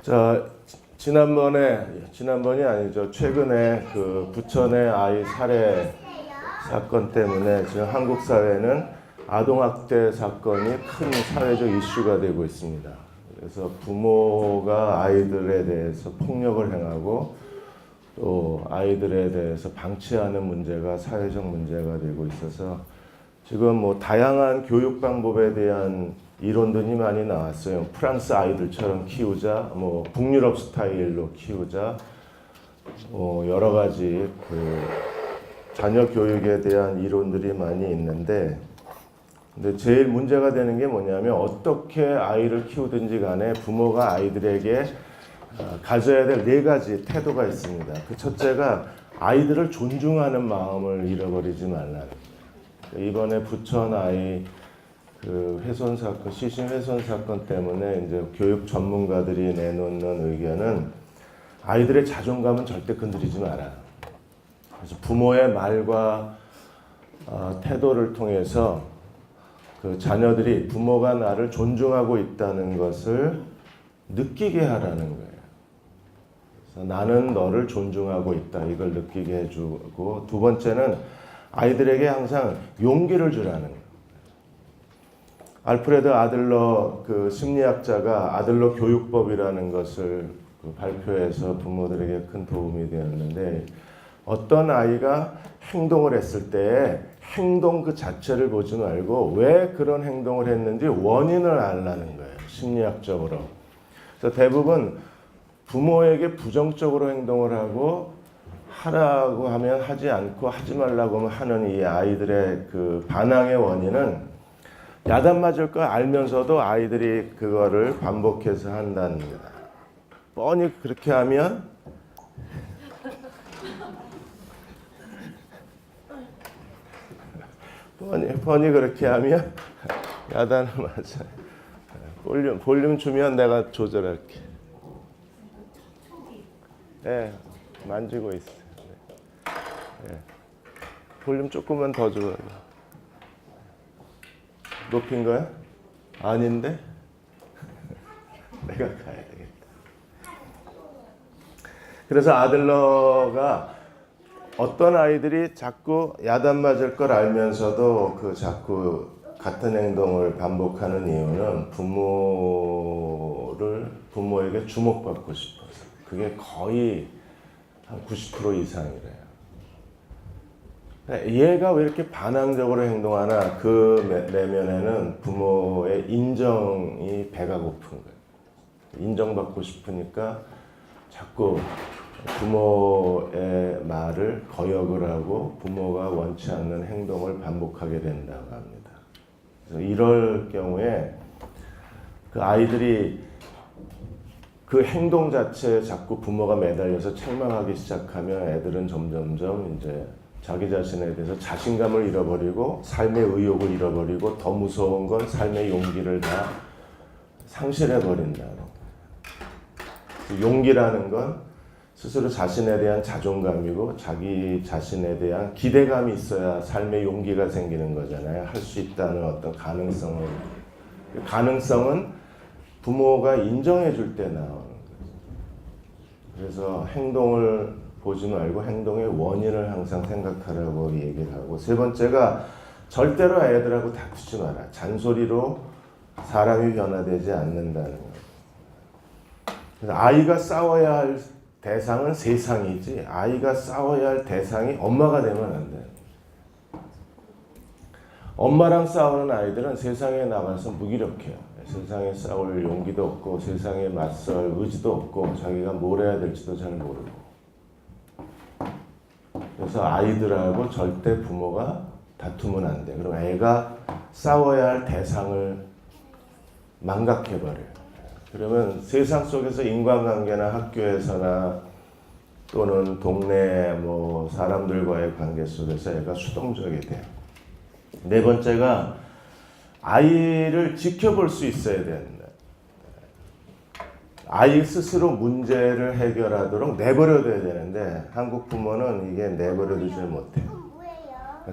자, 지난번이 아니죠. 최근에 그 부천의 아이 살해 사건 때문에 지금 한국 사회는 아동학대 사건이 큰 사회적 이슈가 되고 있습니다. 그래서 부모가 아이들에 대해서 폭력을 행하고 또 아이들에 대해서 방치하는 문제가 사회적 문제가 되고 있어서 지금 뭐 다양한 교육 방법에 대한 이론들이 많이 나왔어요. 프랑스 아이들처럼 키우자, 뭐 북유럽 스타일로 키우자, 여러 가지 그 자녀 교육에 대한 이론들이 많이 있는데, 근데 제일 문제가 되는 게 뭐냐면 어떻게 아이를 키우든지 간에 부모가 아이들에게 가져야 될 네 가지 태도가 있습니다. 그 첫째가 아이들을 존중하는 마음을 잃어버리지 말라는 거예요. 이번에 부천 아이 그 훼손 사건, 시신 훼손 사건 때문에 이제 교육 전문가들이 내놓는 의견은 아이들의 자존감은 절대 건드리지 마라. 그래서 부모의 말과 태도를 통해서 그 자녀들이 부모가 나를 존중하고 있다는 것을 느끼게 하라는 거예요. 그래서 나는 너를 존중하고 있다. 이걸 느끼게 해주고, 두 번째는 아이들에게 항상 용기를 주라는 거예요. 알프레드 아들러 그 심리학자가 아들러 교육법이라는 것을 발표해서 부모들에게 큰 도움이 되었는데, 어떤 아이가 행동을 했을 때 행동 그 자체를 보지 말고 왜 그런 행동을 했는지 원인을 알라는 거예요. 심리학적으로. 그래서 대부분 부모에게 부정적으로 행동을 하고 하라고 하면 하지 않고 하지 말라고 하는 이 아이들의 그 반항의 원인은 야단 맞을 걸 알면서도 아이들이 그거를 반복해서 한다는 겁니다. 뻔히 그렇게 하면 뻔히 그렇게 하면 야단을 맞아요. 볼륨 주면 내가 조절할게. 네, 만지고 있어요. 네. 볼륨 조금만 더 줘요. 높인 거야? 아닌데? 내가 가야 되겠다. 그래서 아들러가 어떤 아이들이 자꾸 야단 맞을 걸 알면서도 그 자꾸 같은 행동을 반복하는 이유는 부모에게 주목받고 싶어서. 그게 거의 한 90% 이상이래요. 얘가 왜 이렇게 반항적으로 행동하나, 그 내면에는 부모의 인정이 배가 고픈 거예요. 인정받고 싶으니까 자꾸 부모의 말을 거역을 하고 부모가 원치 않는 행동을 반복하게 된다고 합니다. 그래서 이럴 경우에 그 아이들이 그 행동 자체에 자꾸 부모가 매달려서 책망하기 시작하면 애들은 점점점 이제 자기 자신에 대해서 자신감을 잃어버리고 삶의 의욕을 잃어버리고, 더 무서운 건 삶의 용기를 다 상실해버린다는 거예요. 용기라는 건 스스로 자신에 대한 자존감이고 자기 자신에 대한 기대감이 있어야 삶의 용기가 생기는 거잖아요. 할 수 있다는 어떤 가능성은. 가능성은 부모가 인정해 줄 때 나오는 거죠. 그래서 행동을 보지 말고 행동의 원인을 항상 생각하라고 얘기를 하고, 세 번째가 절대로 애들하고 다투지 마라. 잔소리로 사람이 변화되지 않는다는 거예요. 그래서 아이가 싸워야 할 대상은 세상이지, 아이가 싸워야 할 대상이 엄마가 되면 안 돼요. 엄마랑 싸우는 아이들은 세상에 나가서 무기력해요. 세상에 싸울 용기도 없고 세상에 맞설 의지도 없고 자기가 뭘 해야 될지도 잘 모르고. 그래서 아이들하고 절대 부모가 다투면 안 돼. 그럼 애가 싸워야 할 대상을 망각해버려요. 그러면 세상 속에서 인간관계나 학교에서나 또는 동네 뭐 사람들과의 관계 속에서 애가 수동적이 돼요. 네 번째가 아이를 지켜볼 수 있어야 된다. 아이 스스로 문제를 해결하도록 내버려둬야 되는데 한국 부모는 이게 내버려두지 못해요.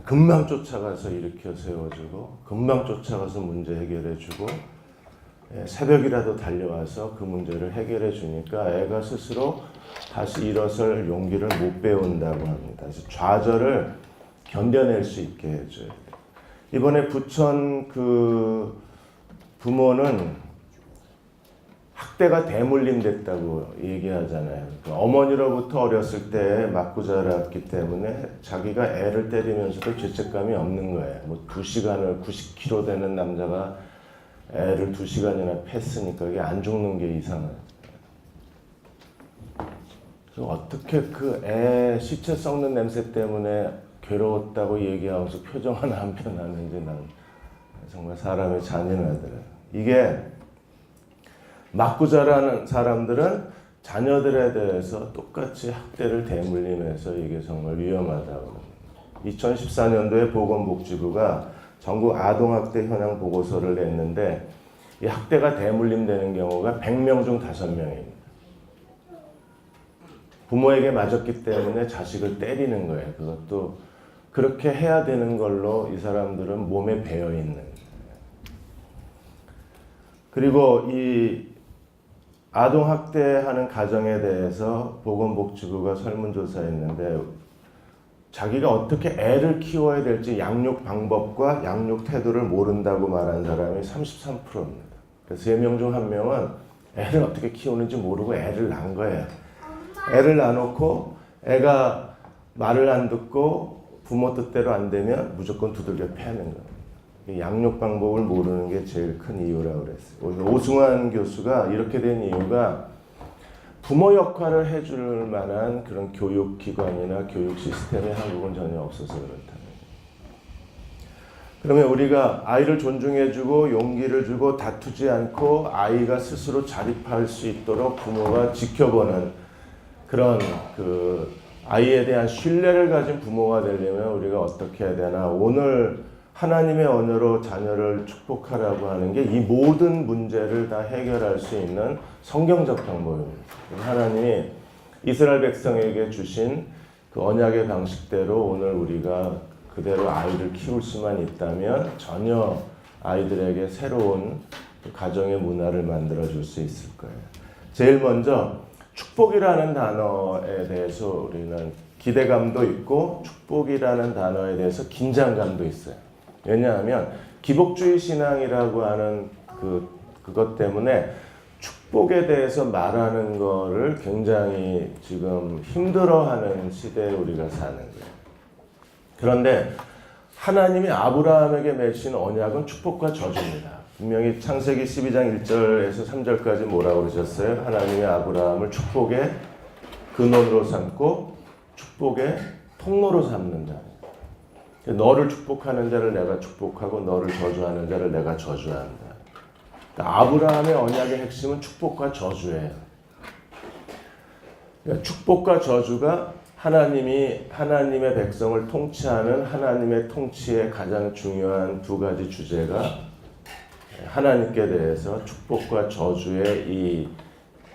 금방 쫓아가서 일으켜 세워주고 금방 쫓아가서 문제 해결해주고 새벽이라도 달려와서 그 문제를 해결해 주니까 애가 스스로 다시 일어설 용기를 못 배운다고 합니다. 그래서 좌절을 견뎌낼 수 있게 해줘요. 이번에 부천 그 부모는 학대가 대물림됐다고 얘기하잖아요. 그 어머니로부터 어렸을 때 맞고 자랐기 때문에 자기가 애를 때리면서도 죄책감이 없는 거예요. 뭐 2시간을 90kg 되는 남자가 애를 2시간이나 팼으니까 이게 안 죽는 게 이상해요. 어떻게 그 애 시체 썩는 냄새 때문에 괴로웠다고 얘기하면서 표정 하나 안 변하는지 난 정말 사람이 잔인하더라고요. 이게 맞고 자라는 사람들은 자녀들에 대해서 똑같이 학대를 대물림해서 이게 정말 위험하다고. 2014년도에 보건복지부가 전국 아동학대 현황 보고서를 냈는데 이 학대가 대물림되는 경우가 100명 중 5명입니다. 부모에게 맞았기 때문에 자식을 때리는 거예요. 그것도 그렇게 해야 되는 걸로 이 사람들은 몸에 배어 있는. 그리고 이 아동학대하는 가정에 대해서 보건복지부가 설문조사했는데 자기가 어떻게 애를 키워야 될지 양육 방법과 양육 태도를 모른다고 말한 사람이 33%입니다. 그래서 3명 중 1명은 애를 어떻게 키우는지 모르고 애를 낳은 거예요. 애를 낳아놓고 애가 말을 안 듣고 부모 뜻대로 안 되면 무조건 두들겨 패는 거예요. 양육 방법을 모르는 게 제일 큰 이유라고 그랬어요. 오승환 교수가 이렇게 된 이유가 부모 역할을 해줄 만한 그런 교육기관이나 교육 시스템이 한국은 전혀 없어서 그렇다는 거예요. 그러면 우리가 아이를 존중해주고 용기를 주고 다투지 않고 아이가 스스로 자립할 수 있도록 부모가 지켜보는 그런 그 아이에 대한 신뢰를 가진 부모가 되려면 우리가 어떻게 해야 되나. 오늘 하나님의 언어로 자녀를 축복하라고 하는 게 이 모든 문제를 다 해결할 수 있는 성경적 방법입니다. 하나님이 이스라엘 백성에게 주신 그 언약의 방식대로 오늘 우리가 그대로 아이를 키울 수만 있다면 전혀 아이들에게 새로운 가정의 문화를 만들어 줄 수 있을 거예요. 제일 먼저 축복이라는 단어에 대해서 우리는 기대감도 있고 축복이라는 단어에 대해서 긴장감도 있어요. 왜냐하면 기복주의 신앙이라고 하는 그것 때문에 축복에 대해서 말하는 거를 굉장히 지금 힘들어하는 시대에 우리가 사는 거예요. 그런데 하나님이 아브라함에게 맺힌 언약은 축복과 저주입니다. 분명히 창세기 12장 1절에서 3절까지 뭐라고 그러셨어요? 하나님이 아브라함을 축복의 근원으로 삼고 축복의 통로로 삼는다. 너를 축복하는 자를 내가 축복하고 너를 저주하는 자를 내가 저주한다. 그러니까 아브라함의 언약의 핵심은 축복과 저주예요. 그러니까 축복과 저주가 하나님의 백성을 통치하는 하나님의 통치의 가장 중요한 두 가지 주제가 하나님께 대해서 축복과 저주의 이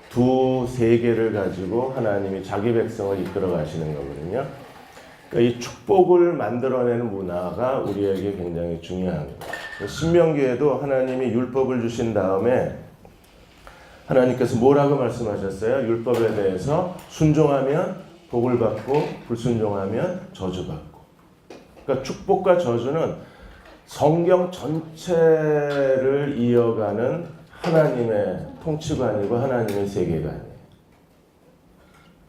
두 세계를 가지고 하나님이 자기 백성을 이끌어 가시는 거거든요. 그러니까 이 축복을 만들어내는 문화가 우리에게 굉장히 중요한 거예요. 신명기에도 하나님이 율법을 주신 다음에 하나님께서 뭐라고 말씀하셨어요? 율법에 대해서 순종하면 복을 받고 불순종하면 저주받고. 그러니까 축복과 저주는 성경 전체를 이어가는 하나님의 통치관이고 하나님의 세계관이에요.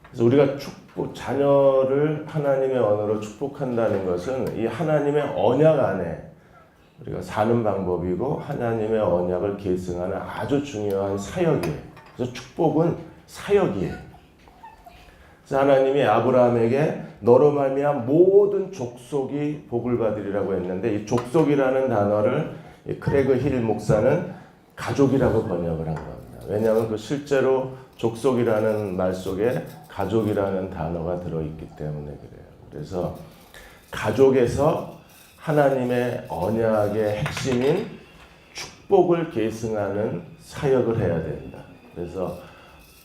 그래서 우리가 자녀를 하나님의 언어로 축복한다는 것은 이 하나님의 언약 안에 우리가 사는 방법이고 하나님의 언약을 계승하는 아주 중요한 사역이에요. 그래서 축복은 사역이에요. 그래서 하나님이 아브라함에게 너로 말미암아 모든 족속이 복을 받으리라고 했는데 이 족속이라는 단어를 크레그 힐 목사는 가족이라고 번역을 한 겁니다. 왜냐하면 그 실제로 족속이라는 말 속에 가족이라는 단어가 들어있기 때문에 그래요. 그래서 가족에서 하나님의 언약의 핵심인 축복을 계승하는 사역을 해야 된다. 그래서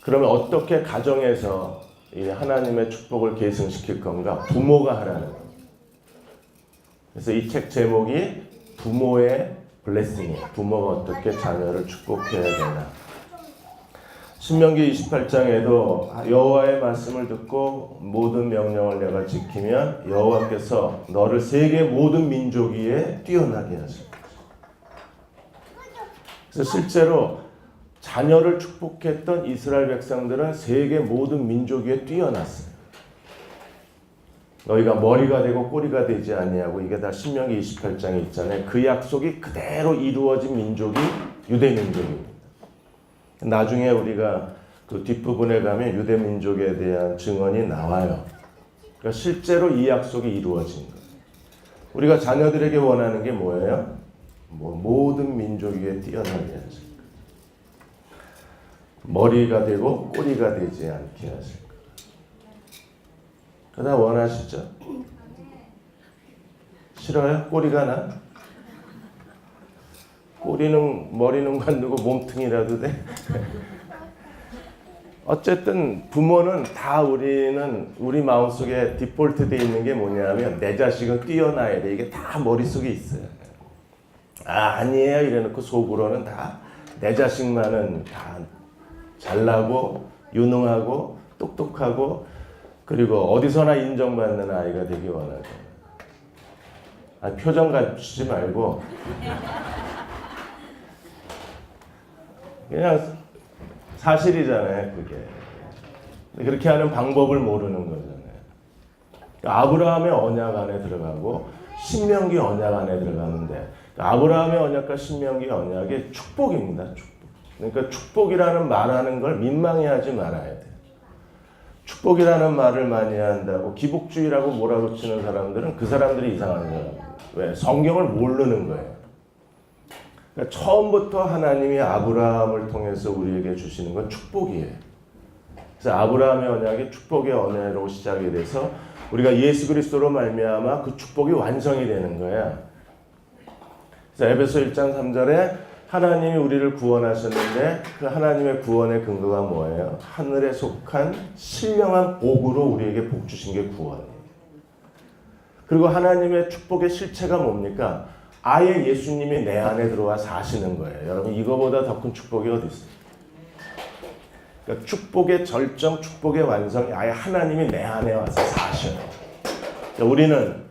그러면 어떻게 가정에서 이 하나님의 축복을 계승시킬 건가? 부모가 하라는 겁니다. 그래서 이 책 제목이 부모의 블레싱이 부모가 어떻게 자녀를 축복해야 되나. 신명기 28장에도 여호와의 말씀을 듣고 모든 명령을 내가 지키면 여호와께서 너를 세계 모든 민족 위에 뛰어나게 하실 것이다. 그래서 실제로 자녀를 축복했던 이스라엘 백성들은 세계 모든 민족 위에 뛰어났어요. 너희가 머리가 되고 꼬리가 되지 아니하고, 이게 다 신명기 28장에 있잖아요. 그 약속이 그대로 이루어진 민족이 유대 민족입니다. 나중에 우리가 그 뒷부분에 가면 유대 민족에 대한 증언이 나와요. 그러니까 실제로 이 약속이 이루어진 거예요. 우리가 자녀들에게 원하는 게 뭐예요? 모든 민족 위에 뛰어나게 하실 거예요. 머리가 되고 꼬리가 되지 않게 하실 거예요. 그다 원하시죠? 싫어요? 꼬리가 나? 꼬리는 머리는 관두고 몸뚱이라도 돼? 어쨌든 부모는 다 우리 마음속에 디폴트 돼 있는 게 뭐냐면 내 자식은 뛰어나야 돼. 이게 다 머릿속에 있어요. 아니에요 이래놓고 속으로는 다 내 자식만은 다 잘나고 유능하고 똑똑하고 그리고 어디서나 인정받는 아이가 되기 원하죠. 표정 갖추지 말고 그냥 사실이잖아요, 그게. 그렇게 하는 방법을 모르는 거잖아요. 아브라함의 언약 안에 들어가고 신명기 언약 안에 들어가는데 아브라함의 언약과 신명기 언약이 축복입니다, 축복. 그러니까 축복이라는 말하는 걸 민망해하지 말아야 돼요. 축복이라는 말을 많이 한다고 기복주의라고 몰아붙이는 사람들은 그 사람들이 이상한 사람이에요. 왜? 성경을 모르는 거예요. 그러니까 처음부터 하나님이 아브라함을 통해서 우리에게 주시는 건 축복이에요. 그래서 아브라함의 언약이 축복의 언약으로 시작이 돼서 우리가 예수 그리스도로 말미암아 그 축복이 완성이 되는 거야. 그래서 에베소 1장 3절에 하나님이 우리를 구원하셨는데 그 하나님의 구원의 근거가 뭐예요? 하늘에 속한 신령한 복으로 우리에게 복 주신 게 구원이에요. 그리고 하나님의 축복의 실체가 뭡니까? 아예 예수님이 내 안에 들어와 사시는 거예요. 여러분 이거보다 더 큰 축복이 어디 있어요? 그러니까 축복의 절정, 축복의 완성이 아예 하나님이 내 안에 와서 사셔요. 그러니까 우리는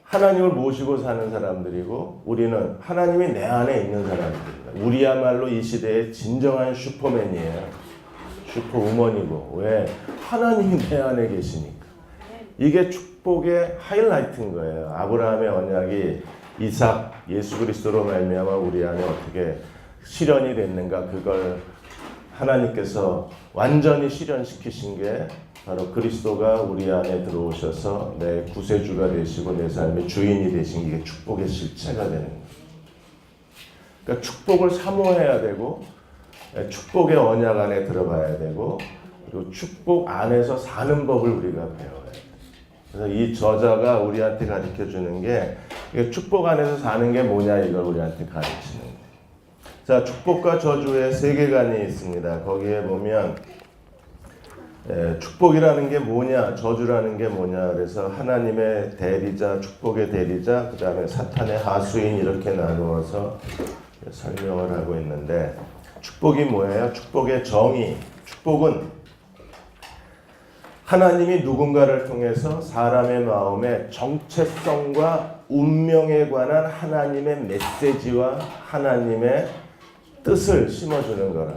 하나님을 모시고 사는 사람들이고 우리는 하나님이 내 안에 있는 사람들입니다. 우리야말로 이 시대의 진정한 슈퍼맨이에요. 슈퍼우먼이고. 왜? 하나님이 내 안에 계시니까. 이게 축복의 하이라이트인 거예요. 아브라함의 언약이 이삭, 예수 그리스도로 말미암아 우리 안에 어떻게 실현이 됐는가, 그걸 하나님께서 완전히 실현시키신 게 바로 그리스도가 우리 안에 들어오셔서 내 구세주가 되시고 내 삶의 주인이 되신 게 축복의 실체가 되는 거예요. 그러니까 축복을 사모해야 되고 축복의 언약 안에 들어가야 되고 그리고 축복 안에서 사는 법을 우리가 배워야 돼요. 그래서 이 저자가 우리한테 가르쳐주는 게 축복 안에서 사는 게 뭐냐, 이걸 우리한테 가르치는 거예요. 자, 축복과 저주의 세계관이 있습니다. 거기에 보면 축복이라는 게 뭐냐, 저주라는 게 뭐냐, 그래서 하나님의 대리자, 축복의 대리자, 그 다음에 사탄의 하수인, 이렇게 나누어서 설명을 하고 있는데, 축복이 뭐예요? 축복의 정의. 축복은 하나님이 누군가를 통해서 사람의 마음에 정체성과 운명에 관한 하나님의 메시지와 하나님의 뜻을 심어주는 거라.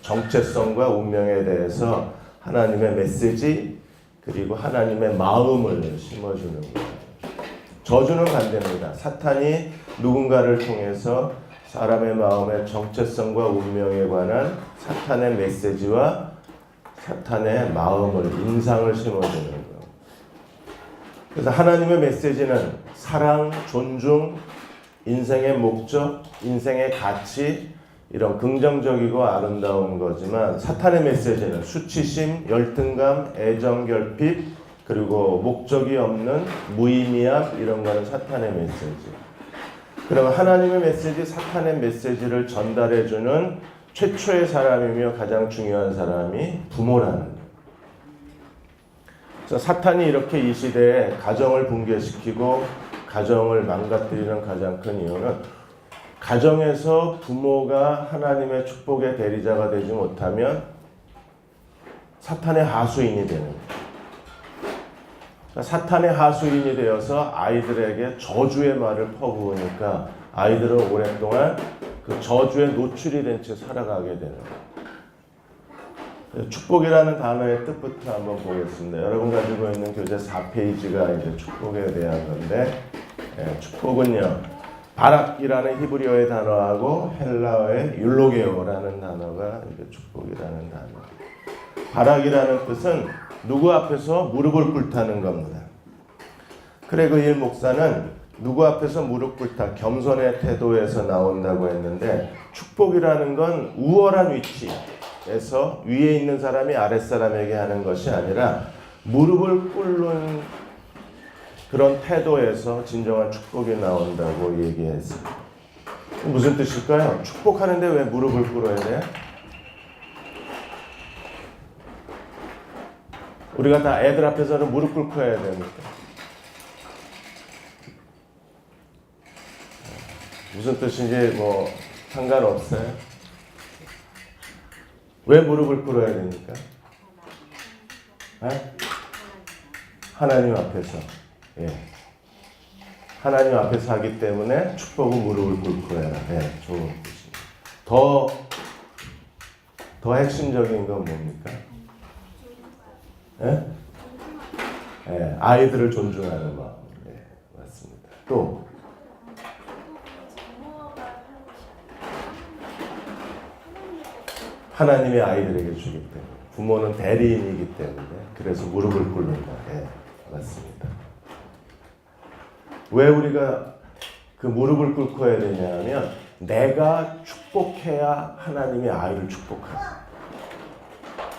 정체성과 운명에 대해서 하나님의 메시지 그리고 하나님의 마음을 심어주는 거예요. 저주는 반대입니다. 사탄이 누군가를 통해서 사람의 마음의 정체성과 운명에 관한 사탄의 메시지와 사탄의 마음을, 인상을 심어주는 거예요. 그래서 하나님의 메시지는 사랑, 존중, 인생의 목적, 인생의 가치, 이런 긍정적이고 아름다운 거지만 사탄의 메시지는 수치심, 열등감, 애정 결핍, 그리고 목적이 없는 무의미함, 이런 거는 사탄의 메시지. 그러면 하나님의 메시지, 사탄의 메시지를 전달해주는 최초의 사람이며 가장 중요한 사람이 부모라는 거예요. 그래서 사탄이 이렇게 이 시대에 가정을 붕괴시키고 가정을 망가뜨리는 가장 큰 이유는 가정에서 부모가 하나님의 축복의 대리자가 되지 못하면 사탄의 하수인이 되는 거예요. 사탄의 하수인이 되어서 아이들에게 저주의 말을 퍼부으니까 아이들은 오랫동안 그 저주에 노출이 된 채 살아가게 되는 거예요. 축복이라는 단어의 뜻부터 한번 보겠습니다. 여러분 가지고 있는 교재 4페이지가 이제 축복에 대한 건데, 축복은요, 바락이라는 히브리어의 단어하고 헬라어의 율로게오라는 단어가 이제 축복이라는 단어. 바락이라는 뜻은 누구 앞에서 무릎을 꿇다는 겁니다. 크레그 힐 목사는 누구 앞에서 무릎 꿇다, 겸손의 태도에서 나온다고 했는데, 축복이라는 건 우월한 위치에서 위에 있는 사람이 아랫사람에게 하는 것이 아니라 무릎을 꿇는 그런 태도에서 진정한 축복이 나온다고 얘기했습니다. 무슨 뜻일까요? 축복하는데 왜 무릎을 꿇어야 돼요? 우리가 다 애들 앞에서는 무릎 꿇고 해야 됩니까? 무슨 뜻인지 뭐 상관없어요. 왜 무릎을 꿇어야 됩니까? 하나님 앞에서. 예. 하나님 앞에서 하기 때문에 축복은 무릎을 꿇고 해라. 좋은 뜻입니다. 더 핵심적인 건 뭡니까? 아이들을 존중하는 마음. 맞습니다. 또 하나님의 아이들에게 주기 때문에, 부모는 대리인이기 때문에 그래서 무릎을 꿇는다. 맞습니다. 왜 우리가 그 무릎을 꿇고 해야 되냐면, 내가 축복해야 하나님이 아이를 축복하지.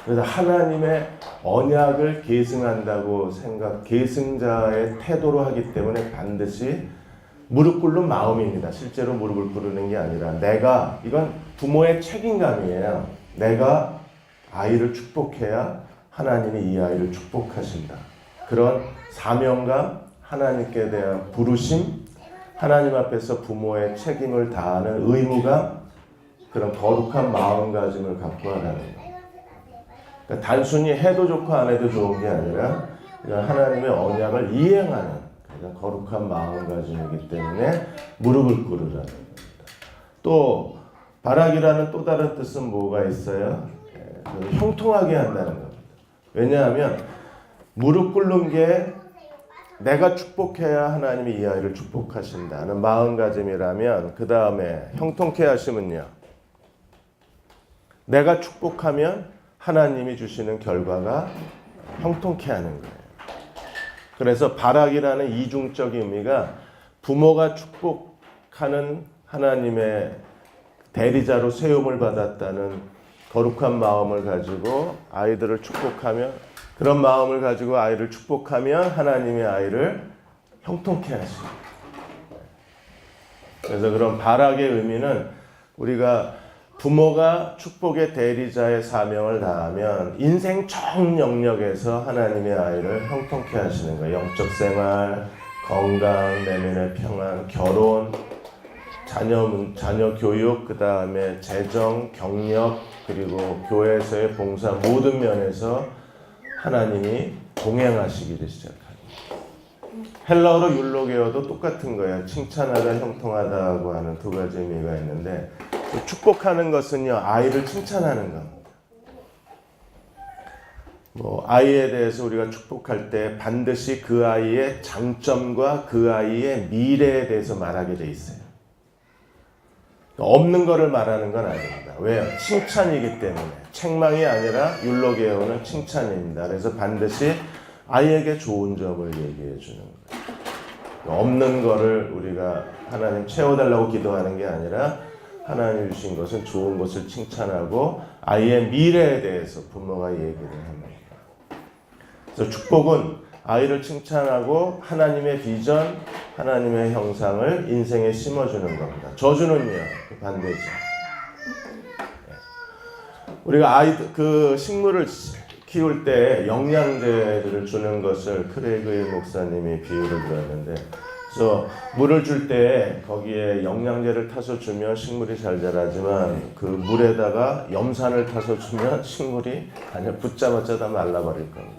그래서 하나님의 언약을 계승한다고 계승자의 태도로 하기 때문에 반드시 무릎 꿇는 마음입니다. 실제로 무릎을 꿇는 게 아니라 이건 부모의 책임감이에요. 내가 아이를 축복해야 하나님이 이 아이를 축복하신다. 그런 사명감, 하나님께 대한 부르심, 하나님 앞에서 부모의 책임을 다하는 의무감, 그런 거룩한 마음가짐을 갖고 하라는 거예요. 그러니까 단순히 해도 좋고 안 해도 좋은 게 아니라 하나님의 언약을 이행하는 가장 거룩한 마음가짐이기 때문에 무릎을 꿇으라는 겁니다. 또 바락이라는 또 다른 뜻은 뭐가 있어요? 형통하게 한다는 겁니다. 왜냐하면 무릎 꿇는 게 내가 축복해야 하나님이 이 아이를 축복하신다는 마음가짐이라면, 그 다음에 형통케 하시면요, 내가 축복하면 하나님이 주시는 결과가 형통케 하는 거예요. 그래서 바락이라는 이중적 의미가 부모가 축복하는 하나님의 대리자로 세움을 받았다는 거룩한 마음을 가지고 아이들을 축복하면, 그런 마음을 가지고 아이를 축복하면 하나님의 아이를 형통케 하십니다. 그래서 그런 바락의 의미는, 우리가 부모가 축복의 대리자의 사명을 다하면 인생 전 영역에서 하나님의 아이를 형통케 하시는 거예요. 영적 생활, 건강, 내면의 평안, 결혼, 자녀 교육, 그 다음에 재정, 경력, 그리고 교회에서의 봉사, 모든 면에서 하나님이 동행하시기를 시작합니다. 헬라어로 율로게어도 똑같은 거예요. 칭찬하다, 형통하다고 하는 두 가지 의미가 있는데, 축복하는 것은요, 아이를 칭찬하는 겁니다. 아이에 대해서 우리가 축복할 때 반드시 그 아이의 장점과 그 아이의 미래에 대해서 말하게 돼 있어요. 없는 거를 말하는 건 아닙니다. 왜요? 칭찬이기 때문에. 책망이 아니라 율로게오는 칭찬입니다. 그래서 반드시 아이에게 좋은 점을 얘기해 주는 거예요. 없는 거를 우리가 하나님 채워달라고 기도하는 게 아니라 하나님 주신 것은 좋은 것을 칭찬하고 아이의 미래에 대해서 부모가 얘기를 합니다. 그래서 축복은 아이를 칭찬하고 하나님의 비전, 하나님의 형상을 인생에 심어주는 겁니다. 저주는요, 반대죠. 우리가 식물을 키울 때 영양제를 주는 것을 크레이그 힐 목사님이 비유를 들었는데, 그래서 물을 줄 때 거기에 영양제를 타서 주면 식물이 잘 자라지만 그 물에다가 염산을 타서 주면 식물이 그냥 붙자마자 다 말라버릴 겁니다.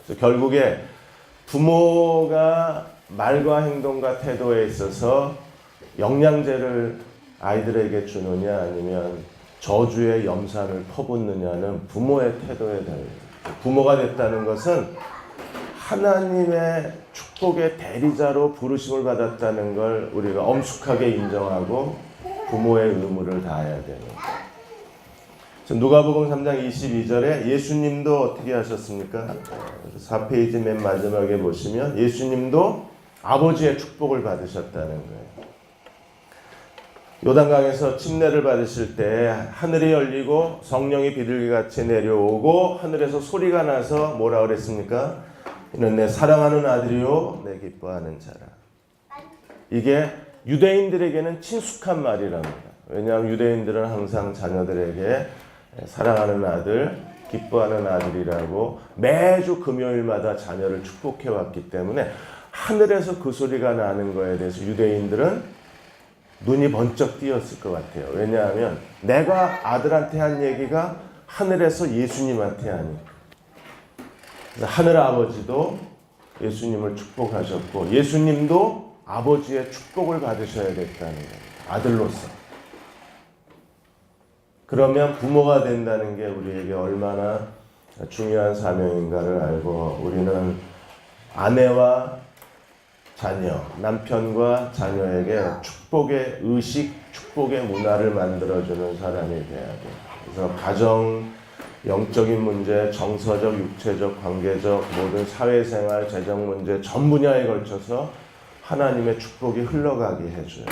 그래서 결국에 부모가 말과 행동과 태도에 있어서 영양제를 아이들에게 주느냐 아니면 저주의 염산을 퍼붓느냐는 부모의 태도에 달려요. 부모가 됐다는 것은 하나님의 축복의 대리자로 부르심을 받았다는 걸 우리가 엄숙하게 인정하고 부모의 의무를 다해야 됩니다. 누가복음 3장 22절에 예수님도 어떻게 하셨습니까? 4페이지 맨 마지막에 보시면 예수님도 아버지의 축복을 받으셨다는 거예요. 요단강에서 침례를 받으실 때 하늘이 열리고 성령이 비둘기같이 내려오고 하늘에서 소리가 나서 뭐라 그랬습니까? 이는 내 사랑하는 아들이요 내 기뻐하는 자라. 이게 유대인들에게는 친숙한 말이랍니다. 왜냐하면 유대인들은 항상 자녀들에게 사랑하는 아들, 기뻐하는 아들이라고 매주 금요일마다 자녀를 축복해 왔기 때문에 하늘에서 그 소리가 나는 거에 대해서 유대인들은 눈이 번쩍 띄었을 것 같아요. 왜냐하면 내가 아들한테 한 얘기가 하늘에서 예수님한테 하니까. 하늘 아버지도 예수님을 축복하셨고 예수님도 아버지의 축복을 받으셔야 됐다는 거예요. 아들로서. 그러면 부모가 된다는 게 우리에게 얼마나 중요한 사명인가를 알고 우리는 아내와 자녀, 남편과 자녀에게 축복의 의식, 축복의 문화를 만들어주는 사람이 돼야 돼요. 그래서 가정, 영적인 문제, 정서적, 육체적, 관계적, 모든 사회생활, 재정 문제 전 분야에 걸쳐서 하나님의 축복이 흘러가게 해줘요.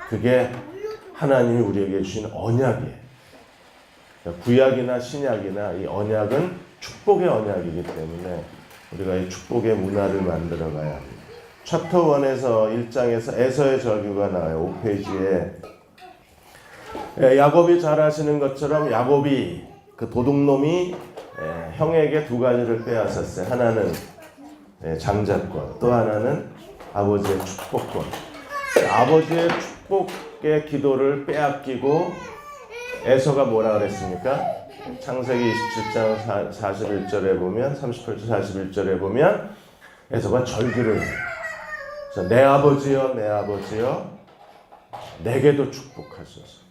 그게 하나님이 우리에게 주신 언약이에요. 구약이나 신약이나 이 언약은 축복의 언약이기 때문에 우리가 이 축복의 문화를 만들어 가야 합니다. 챕터 1에서 1장에서 에서의 절규가 나와요. 5페이지에 야곱이 잘 아시는 것처럼 야곱이 그 도둑놈이 형에게 두 가지를 빼앗았어요. 하나는 장자권, 또 하나는 아버지의 축복권. 아버지의 축복의 기도를 빼앗기고 에서가 뭐라 그랬습니까? 창세기 27장 41절에 보면 38절 41절에 보면 에서가 절규를 해요. 내 아버지여 내 아버지여 내게도 축복하소서.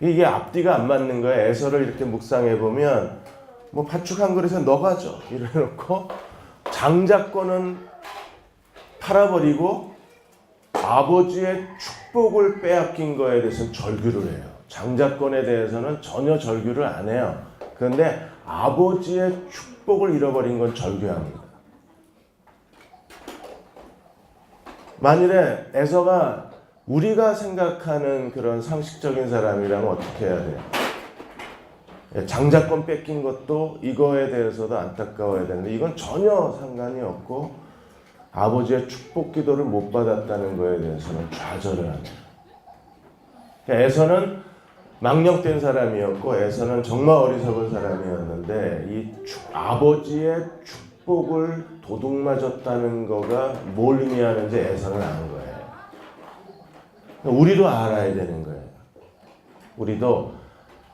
이게 앞뒤가 안 맞는 거예요. 에서를 이렇게 묵상해 보면 뭐 팥죽 한 그릇에 너 가져 이래놓고 장자권은 팔아버리고 아버지의 축복을 빼앗긴 거에 대해서는 절규를 해요. 장자권에 대해서는 전혀 절규를 안 해요. 그런데 아버지의 축복을 잃어버린 건 절규합니다. 만일에 에서가 우리가 생각하는 그런 상식적인 사람이라면 어떻게 해야 돼요? 장자권 뺏긴 것도 이거에 대해서도 안타까워야 되는데 이건 전혀 상관이 없고 아버지의 축복 기도를 못 받았다는 거에 대해서는 좌절을 합니다. 에서는 망령된 사람이었고 에서는 정말 어리석은 사람이었는데 이 아버지의 축복을 도둑맞았다는 거가 뭘 의미하는지 에서는 아는 거예요. 우리도 알아야 되는 거예요. 우리도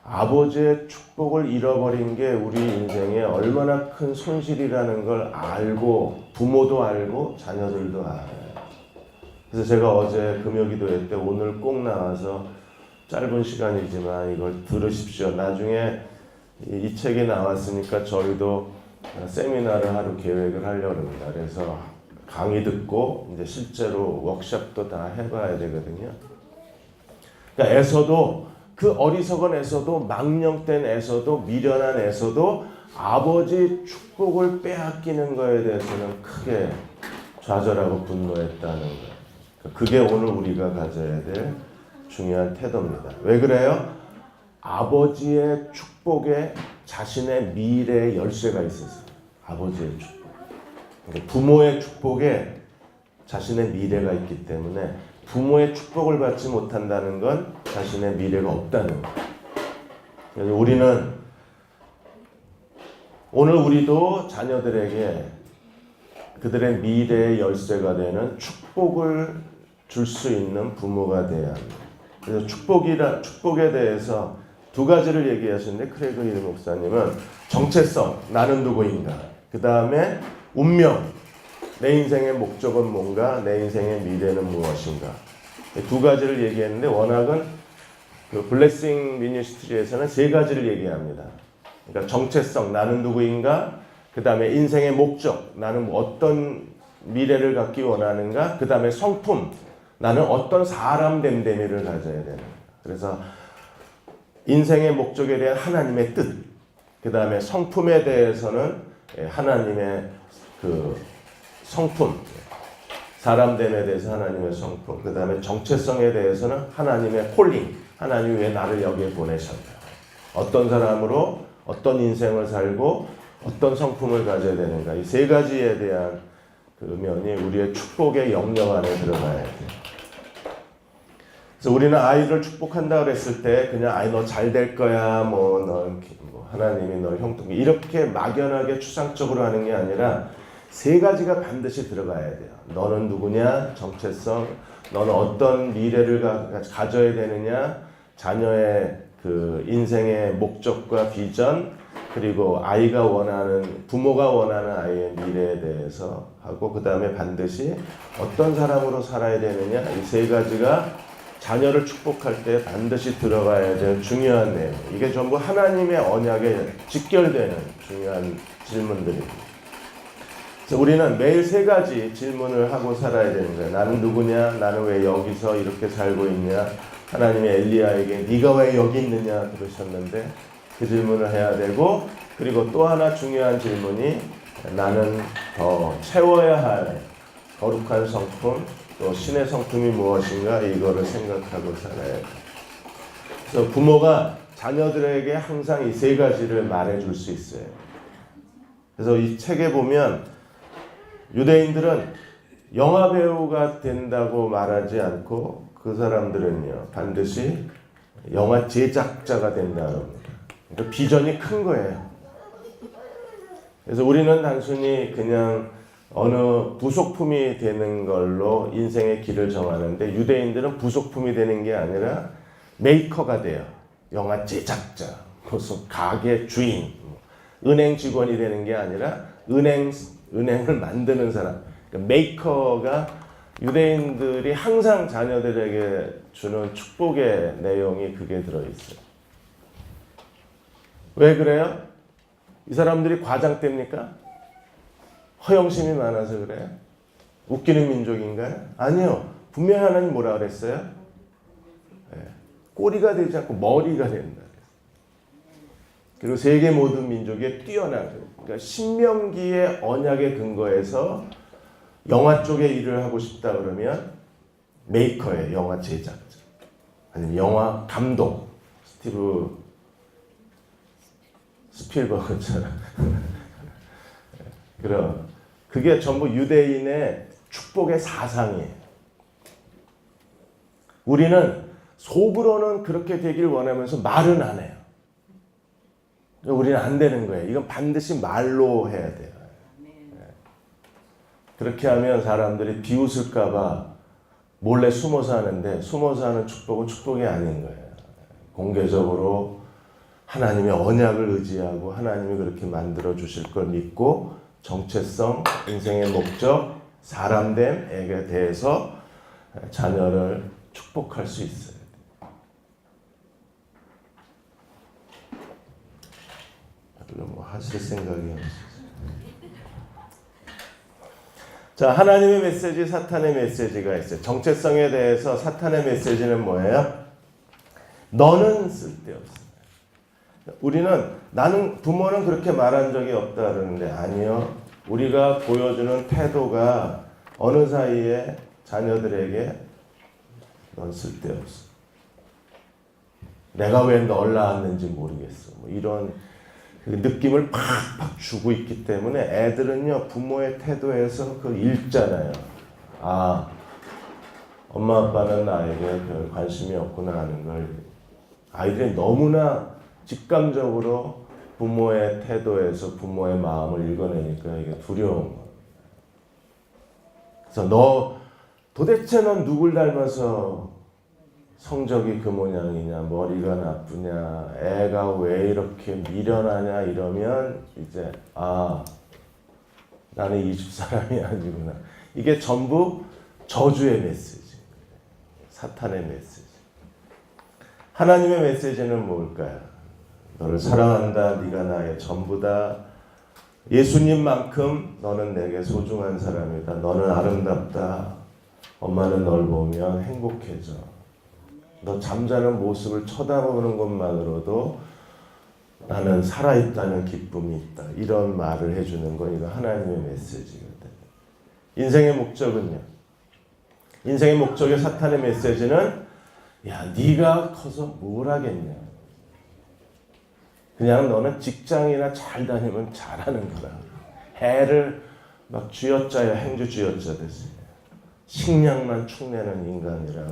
아버지의 축복을 잃어버린 게 우리 인생에 얼마나 큰 손실이라는 걸 알고 부모도 알고 자녀들도 알아요. 그래서 제가 어제 금요기도회 때 오늘 꼭 나와서 짧은 시간이지만 이걸 들으십시오. 나중에 이 책이 나왔으니까 저희도 세미나를 하루 계획을 하려고 합니다. 그래서 강의 듣고 이제 실제로 워크숍도 다 해봐야 되거든요. 그러니까 에서도 그 어리석은 에서도 망령된 에서도 미련한 에서도 아버지 축복을 빼앗기는 거에 대해서는 크게 좌절하고 분노했다는 거예요. 그게 오늘 우리가 가져야 될 중요한 태도입니다. 왜 그래요? 아버지의 축복에 자신의 미래의 열쇠가 있었어요. 아버지의 축복. 부모의 축복에 자신의 미래가 있기 때문에 부모의 축복을 받지 못한다는 건 자신의 미래가 없다는 거예요. 그래서 우리는 오늘 우리도 자녀들에게 그들의 미래의 열쇠가 되는 축복을 줄 수 있는 부모가 돼야 합니다. 그래서 축복에 대해서 두 가지를 얘기하시는데 크레이그 힐 목사님은 정체성, 나는 누구인가. 그 다음에 운명, 내 인생의 목적은 뭔가, 내 인생의 미래는 무엇인가. 두 가지를 얘기했는데 워낙은 그 블레싱 미니스트리에서는 세 가지를 얘기합니다. 그러니까 정체성, 나는 누구인가. 그 다음에 인생의 목적, 나는 어떤 미래를 갖기 원하는가. 그 다음에 성품, 나는 어떤 사람 됨됨이를 가져야 되는가. 그래서 인생의 목적에 대한 하나님의 뜻, 그 다음에 성품에 대해서는 하나님의 그 성품, 사람됨에 대해서 하나님의 성품, 그 다음에 정체성에 대해서는 하나님의 콜링, 하나님이 왜 나를 여기에 보내셨나, 어떤 사람으로 어떤 인생을 살고 어떤 성품을 가져야 되는가. 이 세 가지에 대한 그 면이 우리의 축복의 영역 안에 들어가야 돼요. 그래서 우리는 아이를 축복한다 그랬을 때 그냥 아이 너 잘 될 거야, 너 하나님이 널 형통해 이렇게 막연하게 추상적으로 하는 게 아니라 세 가지가 반드시 들어가야 돼요. 너는 누구냐, 정체성, 너는 어떤 미래를 가져야 되느냐, 자녀의 그 인생의 목적과 비전, 그리고 아이가 원하는, 부모가 원하는 아이의 미래에 대해서 하고, 그 다음에 반드시 어떤 사람으로 살아야 되느냐, 이 세 가지가 자녀를 축복할 때 반드시 들어가야 될 중요한 내용. 이게 전부 하나님의 언약에 직결되는 중요한 질문들입니다. 그래서 우리는 매일 세 가지 질문을 하고 살아야 되는 거예요. 나는 누구냐? 나는 왜 여기서 이렇게 살고 있냐? 하나님이 엘리야에게 네가 왜 여기 있느냐 그러셨는데 그 질문을 해야 되고, 그리고 또 하나 중요한 질문이 나는 더 채워야 할 거룩한 성품, 또 신의 성품이 무엇인가, 이거를 생각하고 살아야 돼요. 그래서 부모가 자녀들에게 항상 이 세 가지를 말해줄 수 있어요. 그래서 이 책에 보면 유대인들은 영화 배우가 된다고 말하지 않고 그 사람들은요 반드시 영화 제작자가 된다고 합니다. 그러니까 비전이 큰 거예요. 그래서 우리는 단순히 그냥 어느 부속품이 되는 걸로 인생의 길을 정하는데, 유대인들은 부속품이 되는 게 아니라 메이커가 돼요. 영화 제작자, 무슨 가게 주인, 은행 직원이 되는 게 아니라 은행을 만드는 사람. 그러니까 메이커가, 유대인들이 항상 자녀들에게 주는 축복의 내용이 그게 들어있어요. 왜 그래요? 이 사람들이 과장됩니까? 허영심이 많아서 그래요? 웃기는 민족인가요? 아니요. 분명히 하나님 뭐라 그랬어요? 네. 꼬리가 되지 않고 머리가 된다. 그리고 세계 모든 민족에 뛰어나게. 그러니까 신명기의 언약의 근거에서 영화 쪽에 일을 하고 싶다 그러면 메이커예요. 영화 제작자. 아니면 영화 감독. 스필버그처럼. 그럼 그게 전부 유대인의 축복의 사상이에요. 우리는 속으로는 그렇게 되길 원하면서 말은 안 해요. 우리는 안 되는 거예요. 이건 반드시 말로 해야 돼요. 그렇게 하면 사람들이 비웃을까 봐 몰래 숨어서 하는데, 숨어서 하는 축복은 축복이 아닌 거예요. 공개적으로 하나님의 언약을 의지하고 하나님이 그렇게 만들어 주실 걸 믿고, 정체성, 인생의 목적, 사람됨에 대해서 자녀를 축복할 수 있어요. 뭐 하실 생각이 없으세요? 자, 하나님의 메시지, 사탄의 메시지가 있어요. 정체성에 대해서 사탄의 메시지는 뭐예요? 너는 쓸데없어. 부모는 그렇게 말한 적이 없다 그러는데, 아니요. 우리가 보여주는 태도가 어느 사이에 자녀들에게 넌 쓸데없어. 내가 왜 널 낳았는지 모르겠어. 뭐 이런 느낌을 팍팍 주고 있기 때문에 애들은요, 부모의 태도에서 그걸 읽잖아요. 아, 엄마 아빠는 나에게 별 관심이 없구나 하는 걸 아이들이 너무나 직감적으로 부모의 태도에서 부모의 마음을 읽어내니까 이게 두려운 거예요. 그래서 너 도대체 넌 누굴 닮아서 성적이 그 모양이냐, 머리가 나쁘냐, 애가 왜 이렇게 미련하냐 이러면 이제 나는 이 집 사람이 아니구나. 이게 전부 저주의 메시지, 사탄의 메시지. 하나님의 메시지는 뭘까요? 너를 사랑한다. 네가 나의 전부다. 예수님만큼 너는 내게 소중한 사람이다. 너는 아름답다. 엄마는 널 보면 행복해져. 너 잠자는 모습을 쳐다보는 것만으로도 나는 살아있다는 기쁨이 있다. 이런 말을 해주는 건 이거 하나님의 메시지거든. 인생의 목적은요. 인생의 목적의 사탄의 메시지는 야, 네가 커서 뭘 하겠냐. 그냥 너는 직장이나 잘 다니면 잘하는 거라. 해를 막 쥐어짜야 행주 쥐어짜 됐어요. 식량만 축내는 인간이라.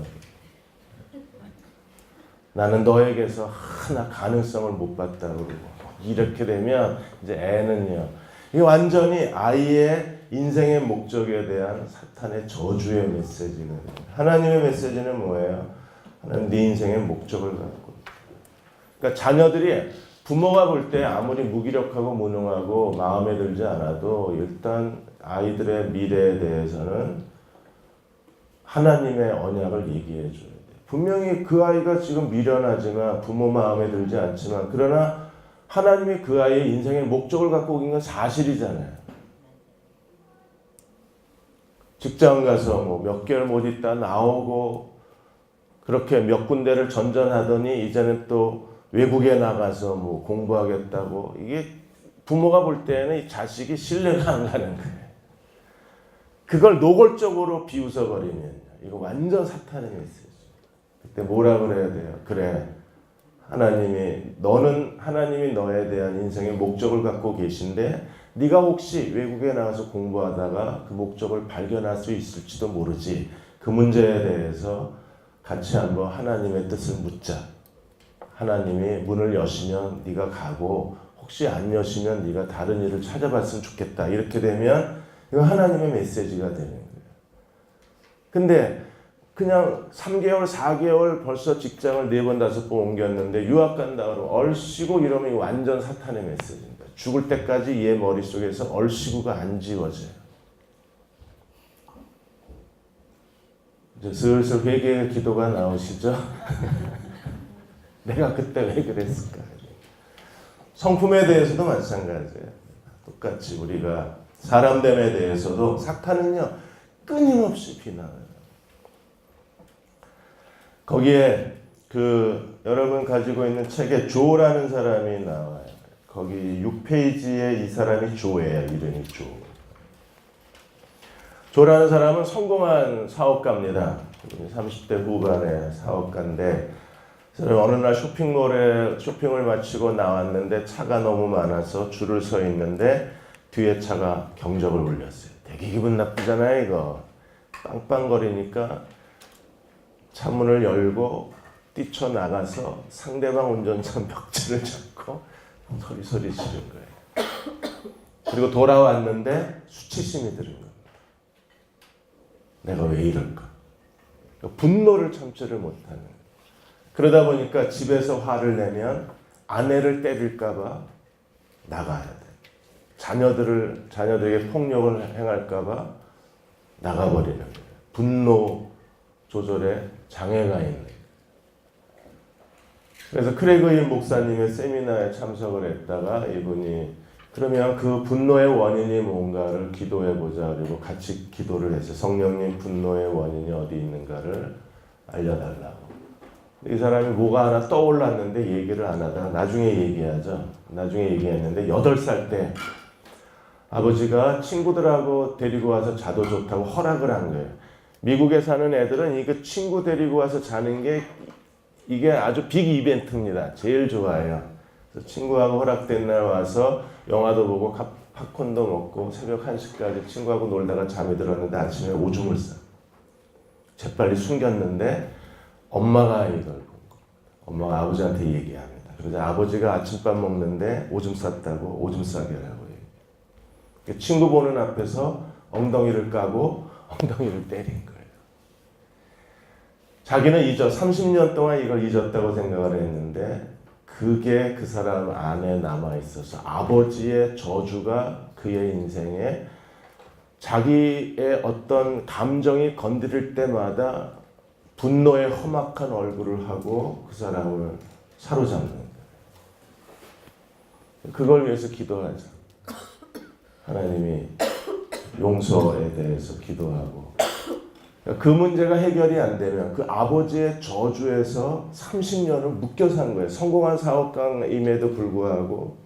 나는 너에게서 하나 가능성을 못 봤다고 그러고. 이렇게 되면 이제 애는요. 이게 완전히 아이의 인생의 목적에 대한 사탄의 저주의 메시지거든요. 하나님의 메시지는 뭐예요? 하나님 네 인생의 목적을 갖고. 그러니까 자녀들이 부모가 볼 때 아무리 무기력하고 무능하고 마음에 들지 않아도 일단 아이들의 미래에 대해서는 하나님의 언약을 얘기해 줘야 돼. 분명히 그 아이가 지금 미련하지만 부모 마음에 들지 않지만 그러나 하나님이 그 아이의 인생의 목적을 갖고 오긴 건 사실이잖아요. 직장 가서 뭐 몇 개월 못 있다 나오고 그렇게 몇 군데를 전전하더니 이제는 또 외국에 나가서 뭐 공부하겠다고 이게 부모가 볼 때는 이 자식이 신뢰가 안 가는 거예요. 그걸 노골적으로 비웃어버리면 이거 완전 사탄의 메시지. 그때 뭐라 그래야 돼요? 그래, 하나님이 너에 대한 인생의 목적을 갖고 계신데 네가 혹시 외국에 나가서 공부하다가 그 목적을 발견할 수 있을지도 모르지. 그 문제에 대해서 같이 한번 하나님의 뜻을 묻자. 하나님이 문을 여시면 네가 가고 혹시 안 여시면 네가 다른 일을 찾아봤으면 좋겠다. 이렇게 되면 이거 하나님의 메시지가 되는 거예요. 근데 그냥 3개월, 4개월 벌써 직장을 4번, 5번 옮겼는데 유학 간다 그러면 얼씨구 이러면 완전 사탄의 메시지입니다. 죽을 때까지 얘 머릿속에서 얼씨구가 안 지워져요. 이제 슬슬 회개의 기도가 나오시죠? 내가 그때 왜 그랬을까? 성품에 대해서도 마찬가지예요. 똑같이 우리가 사람됨에 대해서도 사탄은요 끊임없이 비난해요. 거기에 여러분 가지고 있는 책에 조라는 사람이 나와요. 거기 6페이지에 이 사람이 조예요. 이름이 조. 조라는 사람은 성공한 사업가입니다. 30대 후반의 사업가인데 어느 날 쇼핑몰에 쇼핑을 마치고 나왔는데 차가 너무 많아서 줄을 서 있는데 뒤에 차가 경적을 울렸어요. 되게 기분 나쁘잖아요 이거. 빵빵거리니까 차문을 열고 뛰쳐나가서 상대방 운전자 벽지를 잡고 소리 지른 거예요. 그리고 돌아왔는데 수치심이 들은 겁니다. 내가 왜 이럴까? 분노를 참지를 못하는 거예요. 그러다 보니까 집에서 화를 내면 아내를 때릴까 봐 나가야 돼. 자녀들에게 폭력을 행할까 봐 나가버리는 거예요. 분노 조절에 장애가 있는 거예요. 그래서 크레그힐 목사님의 세미나에 참석을 했다가 이분이 그러면 그 분노의 원인이 뭔가를 기도해보자. 그리고 같이 기도를 했어요. 성령님 분노의 원인이 어디 있는가를 알려달라고. 이 사람이 뭐가 하나 떠올랐는데 얘기를 안 하다가 나중에 얘기하죠. 나중에 얘기했는데 8살 때 아버지가 친구들하고 데리고 와서 자도 좋다고 허락을 한 거예요. 미국에 사는 애들은 이거 친구 데리고 와서 자는 게 이게 아주 빅 이벤트입니다. 제일 좋아해요. 그래서 친구하고 허락된 날 와서 영화도 보고 팝콘도 먹고 새벽 1시까지 친구하고 놀다가 잠이 들었는데 아침에 오줌을 싸. 재빨리 숨겼는데 엄마가 이걸 본 거. 엄마가 아버지한테 얘기합니다. 그래서 아버지가 아침밥 먹는데 오줌 쌌다고 오줌 싸게 하라고 해요. 친구 보는 앞에서 엉덩이를 까고 엉덩이를 때린 거예요. 자기는 30년 동안 이걸 잊었다고 생각을 했는데 그게 그 사람 안에 남아있어서 아버지의 저주가 그의 인생에 자기의 어떤 감정이 건드릴 때마다 분노의 험악한 얼굴을 하고 그 사람을 사로잡는 거예요. 그걸 위해서 기도하자. 하나님이 용서에 대해서 기도하고 그 문제가 해결이 안 되면 그 아버지의 저주에서 30년을 묶여 산 거예요. 성공한 사업가임에도 불구하고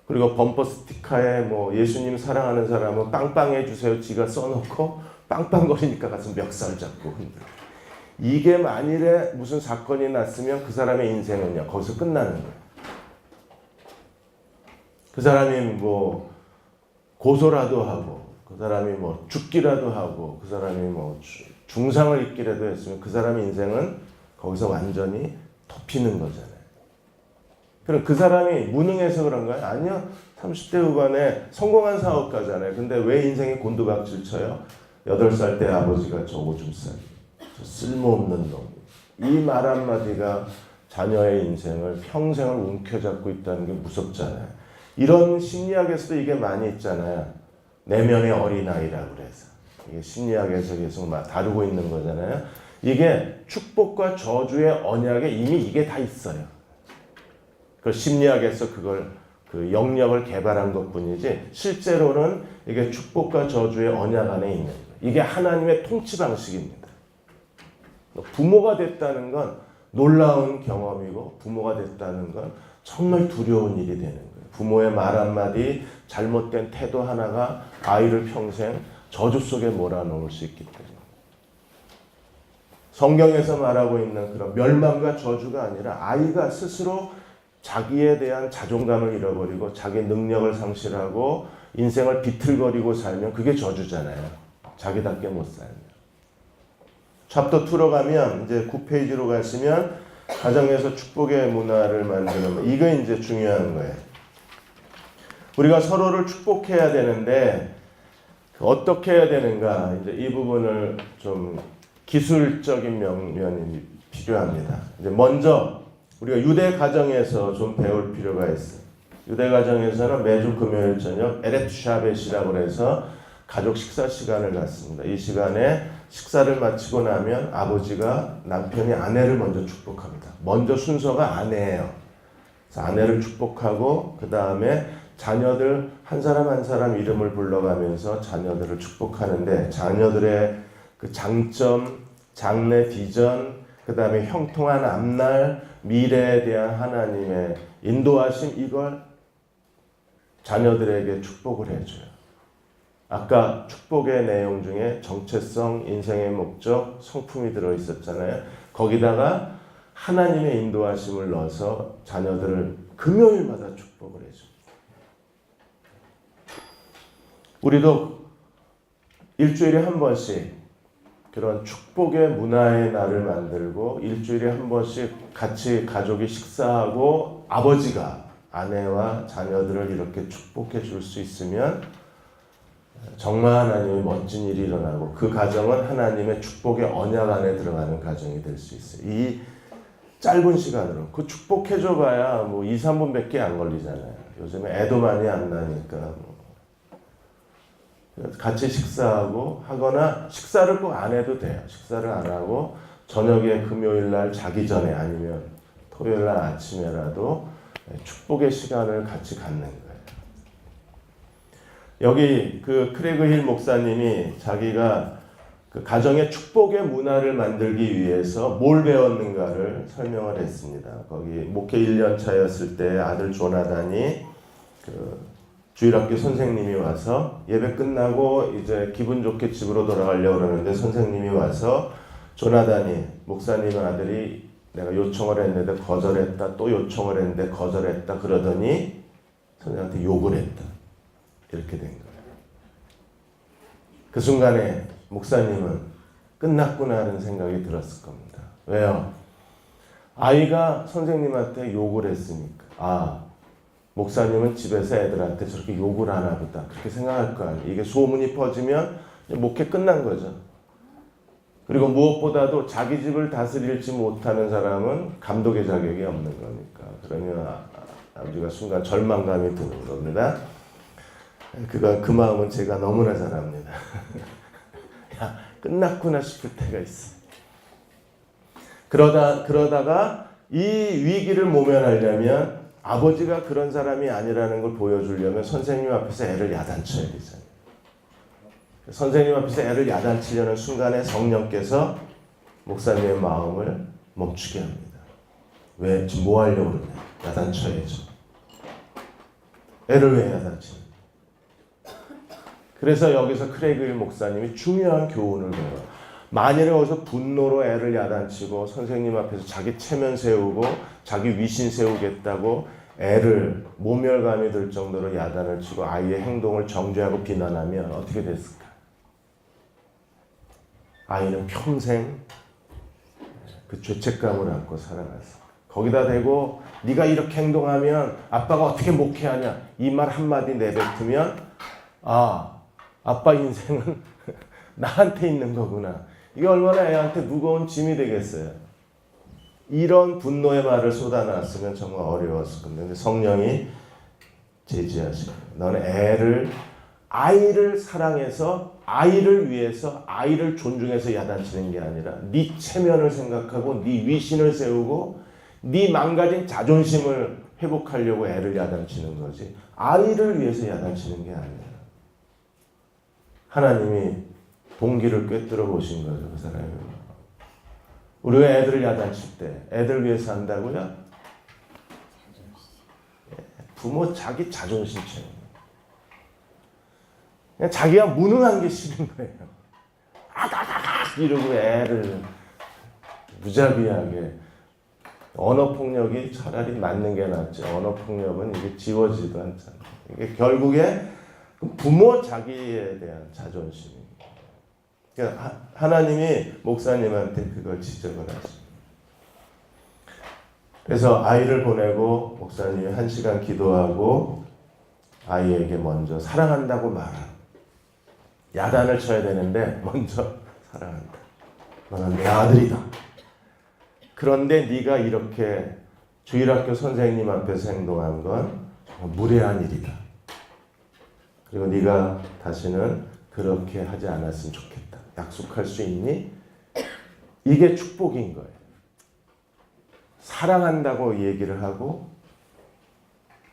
그리고 범퍼 스티커에 뭐 예수님 사랑하는 사람은 빵빵해 주세요 지가 써놓고 빵빵거리니까 가서 멱살 잡고 흔들어. 이게 만일에 무슨 사건이 났으면 그 사람의 인생은요 거기서 끝나는 거예요. 그 사람이 뭐 고소라도 하고 그 사람이 뭐 죽기라도 하고 그 사람이 뭐 중상을 입기라도 했으면 그 사람의 인생은 거기서 완전히 덮이는 거잖아요. 그럼 그 사람이 무능해서 그런가요? 아니요. 30대 후반에 성공한 사업가잖아요. 근데 왜 인생이 곤두박질 쳐요? 8살 때 아버지가 저 오줌 싸기. 저 쓸모없는 놈. 이 말 한마디가 자녀의 인생을 평생을 움켜잡고 있다는 게 무섭잖아요. 이런 심리학에서도 이게 많이 있잖아요. 내면의 어린아이라고 그래서. 이게 심리학에서 계속 다루고 있는 거잖아요. 이게 축복과 저주의 언약에 이미 이게 다 있어요. 그 심리학에서 그걸 그 영역을 개발한 것뿐이지 실제로는 이게 축복과 저주의 언약 안에 있는 거예요. 이게 하나님의 통치 방식입니다. 부모가 됐다는 건 놀라운 경험이고 부모가 됐다는 건 정말 두려운 일이 되는 거예요. 부모의 말 한마디, 잘못된 태도 하나가 아이를 평생 저주 속에 몰아넣을 수 있기 때문에. 성경에서 말하고 있는 그런 멸망과 저주가 아니라 아이가 스스로 자기에 대한 자존감을 잃어버리고 자기 능력을 상실하고 인생을 비틀거리고 살면 그게 저주잖아요. 자기답게 못 살면. 챕터 2로 가면 이제 9페이지로 가시면 가정에서 축복의 문화를 만드는 이거 이제 중요한 거예요. 우리가 서로를 축복해야 되는데 어떻게 해야 되는가 이제 이 부분을 좀 기술적인 면이 필요합니다. 이제 먼저 우리가 유대 가정에서 좀 배울 필요가 있어요. 유대 가정에서는 매주 금요일 저녁 에레트 샤벳이라고 해서 가족 식사 시간을 갖습니다. 이 시간에 식사를 마치고 나면 아버지가 남편이 아내를 먼저 축복합니다. 먼저 순서가 아내예요. 그래서 아내를 축복하고 그 다음에 자녀들 한 사람 한 사람 이름을 불러가면서 자녀들을 축복하는데 자녀들의 그 장점, 장래 비전, 그 다음에 형통한 앞날, 미래에 대한 하나님의 인도하심 이걸 자녀들에게 축복을 해줘요. 아까 축복의 내용 중에 정체성, 인생의 목적, 성품이 들어있었잖아요. 거기다가 하나님의 인도하심을 넣어서 자녀들을 금요일마다 축복을 해줍니다. 우리도 일주일에 한 번씩 그런 축복의 문화의 날을 만들고 일주일에 한 번씩 같이 가족이 식사하고 아버지가 아내와 자녀들을 이렇게 축복해 줄 수 있으면 정말 하나님의 멋진 일이 일어나고 그 가정은 하나님의 축복의 언약 안에 들어가는 가정이 될 수 있어요. 이 짧은 시간으로 그 축복해줘 봐야 뭐 2, 3분밖에 안 걸리잖아요. 요즘에 애도 많이 안 나니까 같이 식사하고 하거나 식사를 꼭 안 해도 돼요. 식사를 안 하고 저녁에 금요일 날 자기 전에 아니면 토요일 날 아침에라도 축복의 시간을 같이 갖는 거예요. 여기 그 크레그 힐 목사님이 자기가 그 가정의 축복의 문화를 만들기 위해서 뭘 배웠는가를 설명을 했습니다. 거기 목회 1년 차였을 때 아들 조나단이 그 주일학교 선생님이 와서 예배 끝나고 이제 기분 좋게 집으로 돌아가려고 그러는데 선생님이 와서 조나단이 목사님 아들이 내가 요청을 했는데 거절했다 또 요청을 했는데 거절했다 그러더니 선생님한테 욕을 했다. 이렇게 된 거예요. 그 순간에 목사님은 끝났구나 하는 생각이 들었을 겁니다. 왜요? 아이가 선생님한테 욕을 했으니까 아 목사님은 집에서 애들한테 저렇게 욕을 하나 보다 그렇게 생각할 거 아니에요. 이게 소문이 퍼지면 목회 끝난 거죠. 그리고 무엇보다도 자기 집을 다스릴지 못하는 사람은 감독의 자격이 없는 거니까. 그러면 아버지가 순간 절망감이 드는 겁니다. 그 마음은 제가 너무나 잘 압니다. 야, 끝났구나 싶을 때가 있어. 그러다가 이 위기를 모면하려면 아버지가 그런 사람이 아니라는 걸 보여주려면 선생님 앞에서 애를 야단쳐야 되잖아요. 선생님 앞에서 애를 야단치려는 순간에 성령께서 목사님의 마음을 멈추게 합니다. 왜? 지금 뭐 하려고 그러냐? 야단쳐야죠. 애를 왜 야단치냐? 그래서 여기서 크레이그 목사님이 중요한 교훈을 배워요. 만일에 어디서 분노로 애를 야단치고 선생님 앞에서 자기 체면 세우고 자기 위신 세우겠다고 애를 모멸감이 들 정도로 야단을 치고 아이의 행동을 정죄하고 비난하면 어떻게 됐을까? 아이는 평생 그 죄책감을 안고 살아갔어. 거기다 대고 네가 이렇게 행동하면 아빠가 어떻게 목회하냐 이 말 한마디 내뱉으면 아빠 인생은 나한테 있는 거구나. 이게 얼마나 애한테 무거운 짐이 되겠어요. 이런 분노의 말을 쏟아놨으면 정말 어려웠을 건데 근데 성령이 제지하시고 너는 아이를 사랑해서 아이를 위해서 아이를 존중해서 야단치는 게 아니라 네 체면을 생각하고 네 위신을 세우고 네 망가진 자존심을 회복하려고 애를 야단치는 거지 아이를 위해서 야단치는 게 아니야. 하나님이 동기를 꿰뚫어 보신 거죠. 그 사람이. 우리가 애들을 야단칠 때 애들 위해서 한다고요? 부모 자기 자존심 채우는 그냥 자기가 무능한 게 싫은 거예요. 이러고 애를 무자비하게 언어폭력이 차라리 맞는 게 낫죠. 언어폭력은 이게 지워지도 않잖아요. 이게 결국에 부모 자기에 대한 자존심입니다. 그러니까 하나님이 목사님한테 그걸 지적을 하십니다. 그래서 아이를 보내고 목사님이 1시간 기도하고 아이에게 먼저 사랑한다고 말하고 야단을 쳐야 되는데 먼저 사랑한다. 너는 내 아들이다. 그런데 네가 이렇게 주일학교 선생님 앞에서 행동한 건 정말 무례한 일이다. 그리고 네가 다시는 그렇게 하지 않았으면 좋겠다. 약속할 수 있니? 이게 축복인 거예요. 사랑한다고 얘기를 하고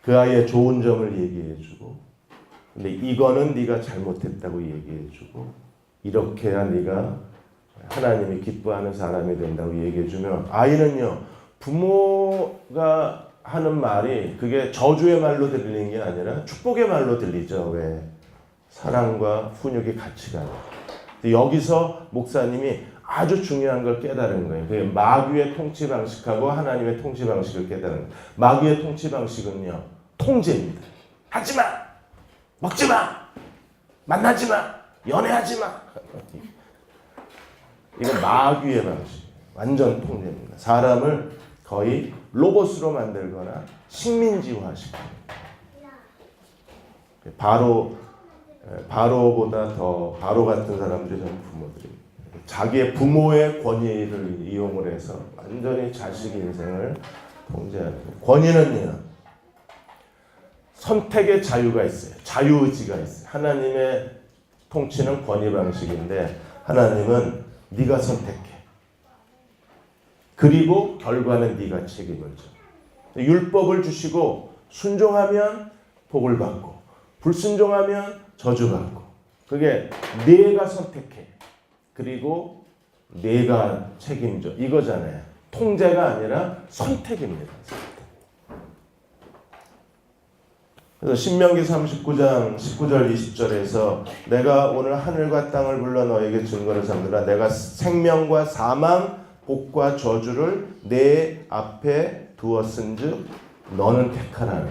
그 아이의 좋은 점을 얘기해주고 근데 이거는 네가 잘못했다고 얘기해주고 이렇게 해야 네가 하나님이 기뻐하는 사람이 된다고 얘기해주면 아이는요 부모가 하는 말이 그게 저주의 말로 들리는 게 아니라 축복의 말로 들리죠. 왜? 사랑과 훈육이 같이 가요. 여기서 목사님이 아주 중요한 걸 깨달은 거예요. 그게 마귀의 통치 방식하고 하나님의 통치 방식을 깨달은 거예요. 마귀의 통치 방식은요 통제입니다. 하지마! 먹지마! 만나지마! 연애하지마! 이건 마귀의 방식. 완전 통제입니다. 사람을 거의 로봇으로 만들거나 식민지화시킵니다. 바로보다 더 바로 같은 사람들이 저는 부모들입니다. 자기의 부모의 권위를 이용을 해서 완전히 자식 인생을 통제하는 권위는요. 선택의 자유가 있어요. 자유의지가 있어요. 하나님의 통치는 권위 방식인데 하나님은 네가 선택해. 그리고 결과는 네가 책임을 져. 율법을 주시고 순종하면 복을 받고 불순종하면 저주받고 그게 네가 선택해. 그리고 네가 책임져. 이거잖아요. 통제가 아니라 선택입니다. 선택. 그래서 신명기 39장 19절 20절에서 내가 오늘 하늘과 땅을 불러 너에게 증거를 삼으라. 내가 생명과 사망 복과 저주를 내 앞에 두었은즉 너는 택하라.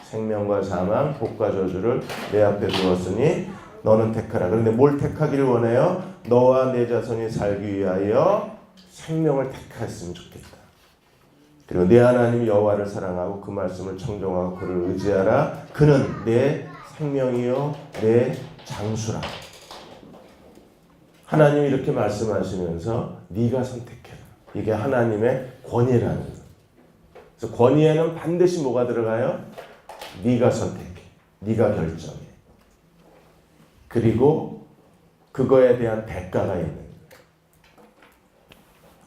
생명과 사망 복과 저주를 내 앞에 두었으니 너는 택하라. 그런데 뭘 택하기를 원해요? 너와 내 자손이 살기 위하여 생명을 택했으면 좋겠다. 그리고 내 하나님 여호와를 사랑하고 그 말씀을 청종하고 그를 의지하라. 그는 내 생명이요 내 장수라. 하나님이 이렇게 말씀하시면서 네가 선택해라. 이게 하나님의 권위라는 거예요. 그래서 권위에는 반드시 뭐가 들어가요? 네가 선택해. 네가 결정해. 그리고 그거에 대한 대가가 있는 거예요.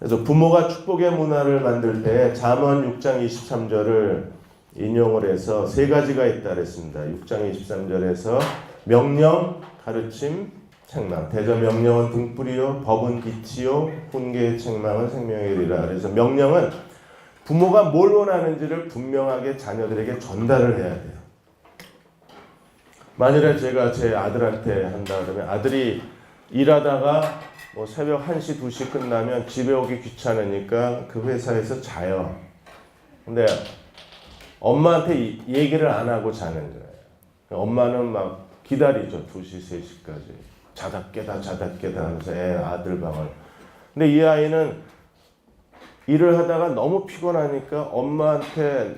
그래서 부모가 축복의 문화를 만들 때 잠언 6장 23절을 인용을 해서 세 가지가 있다 그랬습니다. 6장 23절에서 명령, 가르침, 책망. 대저 명령은 등불이요, 법은 빛이요, 훈계의 책망은 생명의 길이라. 그래서 명령은 부모가 뭘 원하는지를 분명하게 자녀들에게 전달을 해야 돼요. 만일에 제가 제 아들한테 한다 그러면 아들이 일하다가 뭐 새벽 1시, 2시 끝나면 집에 오기 귀찮으니까 그 회사에서 자요. 근데 엄마한테 얘기를 안 하고 자는 거예요. 엄마는 막 기다리죠. 2시, 3시까지. 자다 깨다 하면서 아들 방을. 근데 이 아이는 일을 하다가 너무 피곤하니까 엄마한테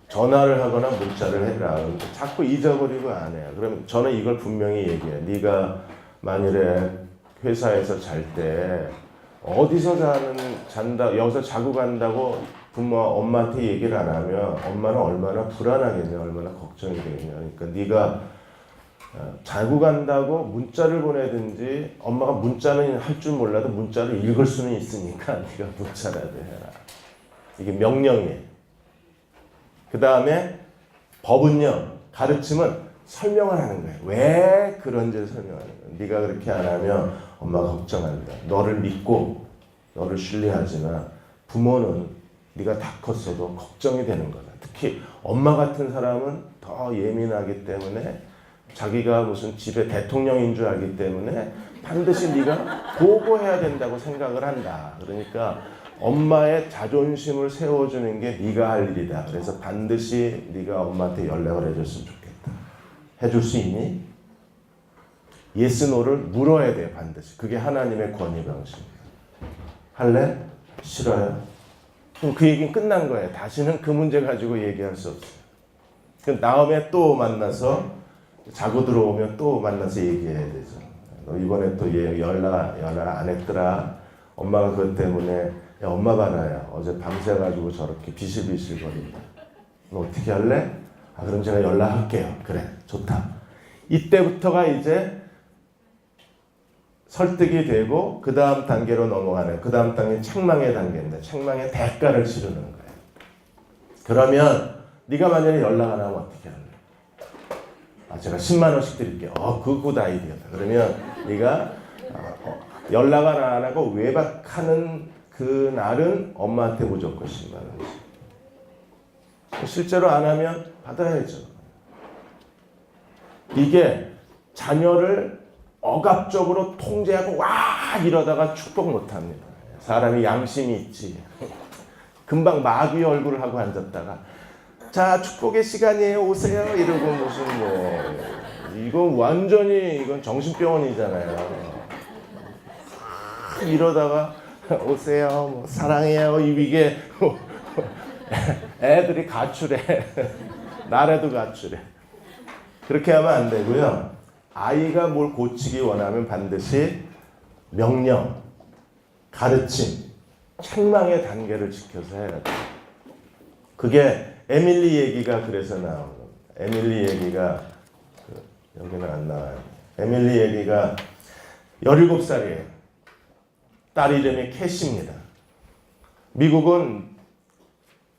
전화를 하거나 문자를 해라. 자꾸 잊어버리고 안 해요. 그러면 저는 이걸 분명히 얘기해요. 네가 만일에 회사에서 잘 때 어디서 잔다, 여기서 자고 간다고 엄마한테 얘기를 안 하면 엄마는 얼마나 불안하겠냐, 얼마나 걱정이 되겠냐. 그러니까 네가 자고 간다고 문자를 보내든지, 엄마가 문자는 할 줄 몰라도 문자를 읽을 수는 있으니까 네가 문자라도 해라. 이게 명령이에요. 그 다음에 법은요, 가르침은 설명을 하는 거예요. 왜 그런지를 설명하는 거예요. 네가 그렇게 안 하면 엄마가 걱정한다. 너를 믿고 너를 신뢰하지만 부모는 네가 다 컸어도 걱정이 되는 거다. 특히 엄마 같은 사람은 더 예민하기 때문에 자기가 무슨 집의 대통령인 줄 알기 때문에 반드시 네가 보고해야 된다고 생각을 한다. 그러니까 엄마의 자존심을 세워주는 게 네가 할 일이다. 그래서 반드시 네가 엄마한테 연락을 해줬으면 좋겠다. 해줄 수 있니? 예스 노를 물어야 돼요. 반드시. 그게 하나님의 권위 방식입니다. 할래? 싫어요? 그럼 그 얘기는 끝난 거예요. 다시는 그 문제 가지고 얘기할 수 없어요. 그럼 다음에 또 만나서 자고 들어오면 또 만나서 얘기해야 되죠. 너 이번에 또 얘 연락 안 했더라. 엄마가 그것 때문에 야, 엄마 봐라야. 어제 밤새가지고 저렇게 비실비실 거린다. 너 어떻게 할래? 아, 그럼 제가 연락할게요. 그래, 좋다. 이때부터가 이제 설득이 되고 그 다음 단계로 넘어가는, 그 다음 단계는 책망의 단계인데 책망의 대가를 치르는 거예요. 그러면 네가 만약에 연락 안 하면 어떻게 할래? 아, 제가 10만 원씩 드릴게요. 그거 굿 아이디어다. 그러면 네가 연락을 안 하고 외박하는 그 날은 엄마한테 무조건 10만 원씩. 실제로 안 하면 받아야죠. 이게 자녀를 억압적으로 통제하고 와 이러다가 축복 못합니다. 사람이 양심이 있지. 금방 마귀 얼굴을 하고 앉았다가 자 축복의 시간이에요 오세요 이러고 무슨 뭐 이건 완전히 이건 정신병원이잖아요. 이러다가 오세요 뭐 사랑해요 이게 애들이 가출해. 나라도 가출해. 그렇게 하면 안 되고요. 아이가 뭘 고치기 원하면 반드시 명령, 가르침, 책망의 단계를 지켜서 해야 돼요. 그게 에밀리 얘기가 그래서 나오는 겁니다. 에밀리 얘기가 여기는 안 나와요. 에밀리 얘기가 17살이에요. 딸 이름이 캐시입니다. 미국은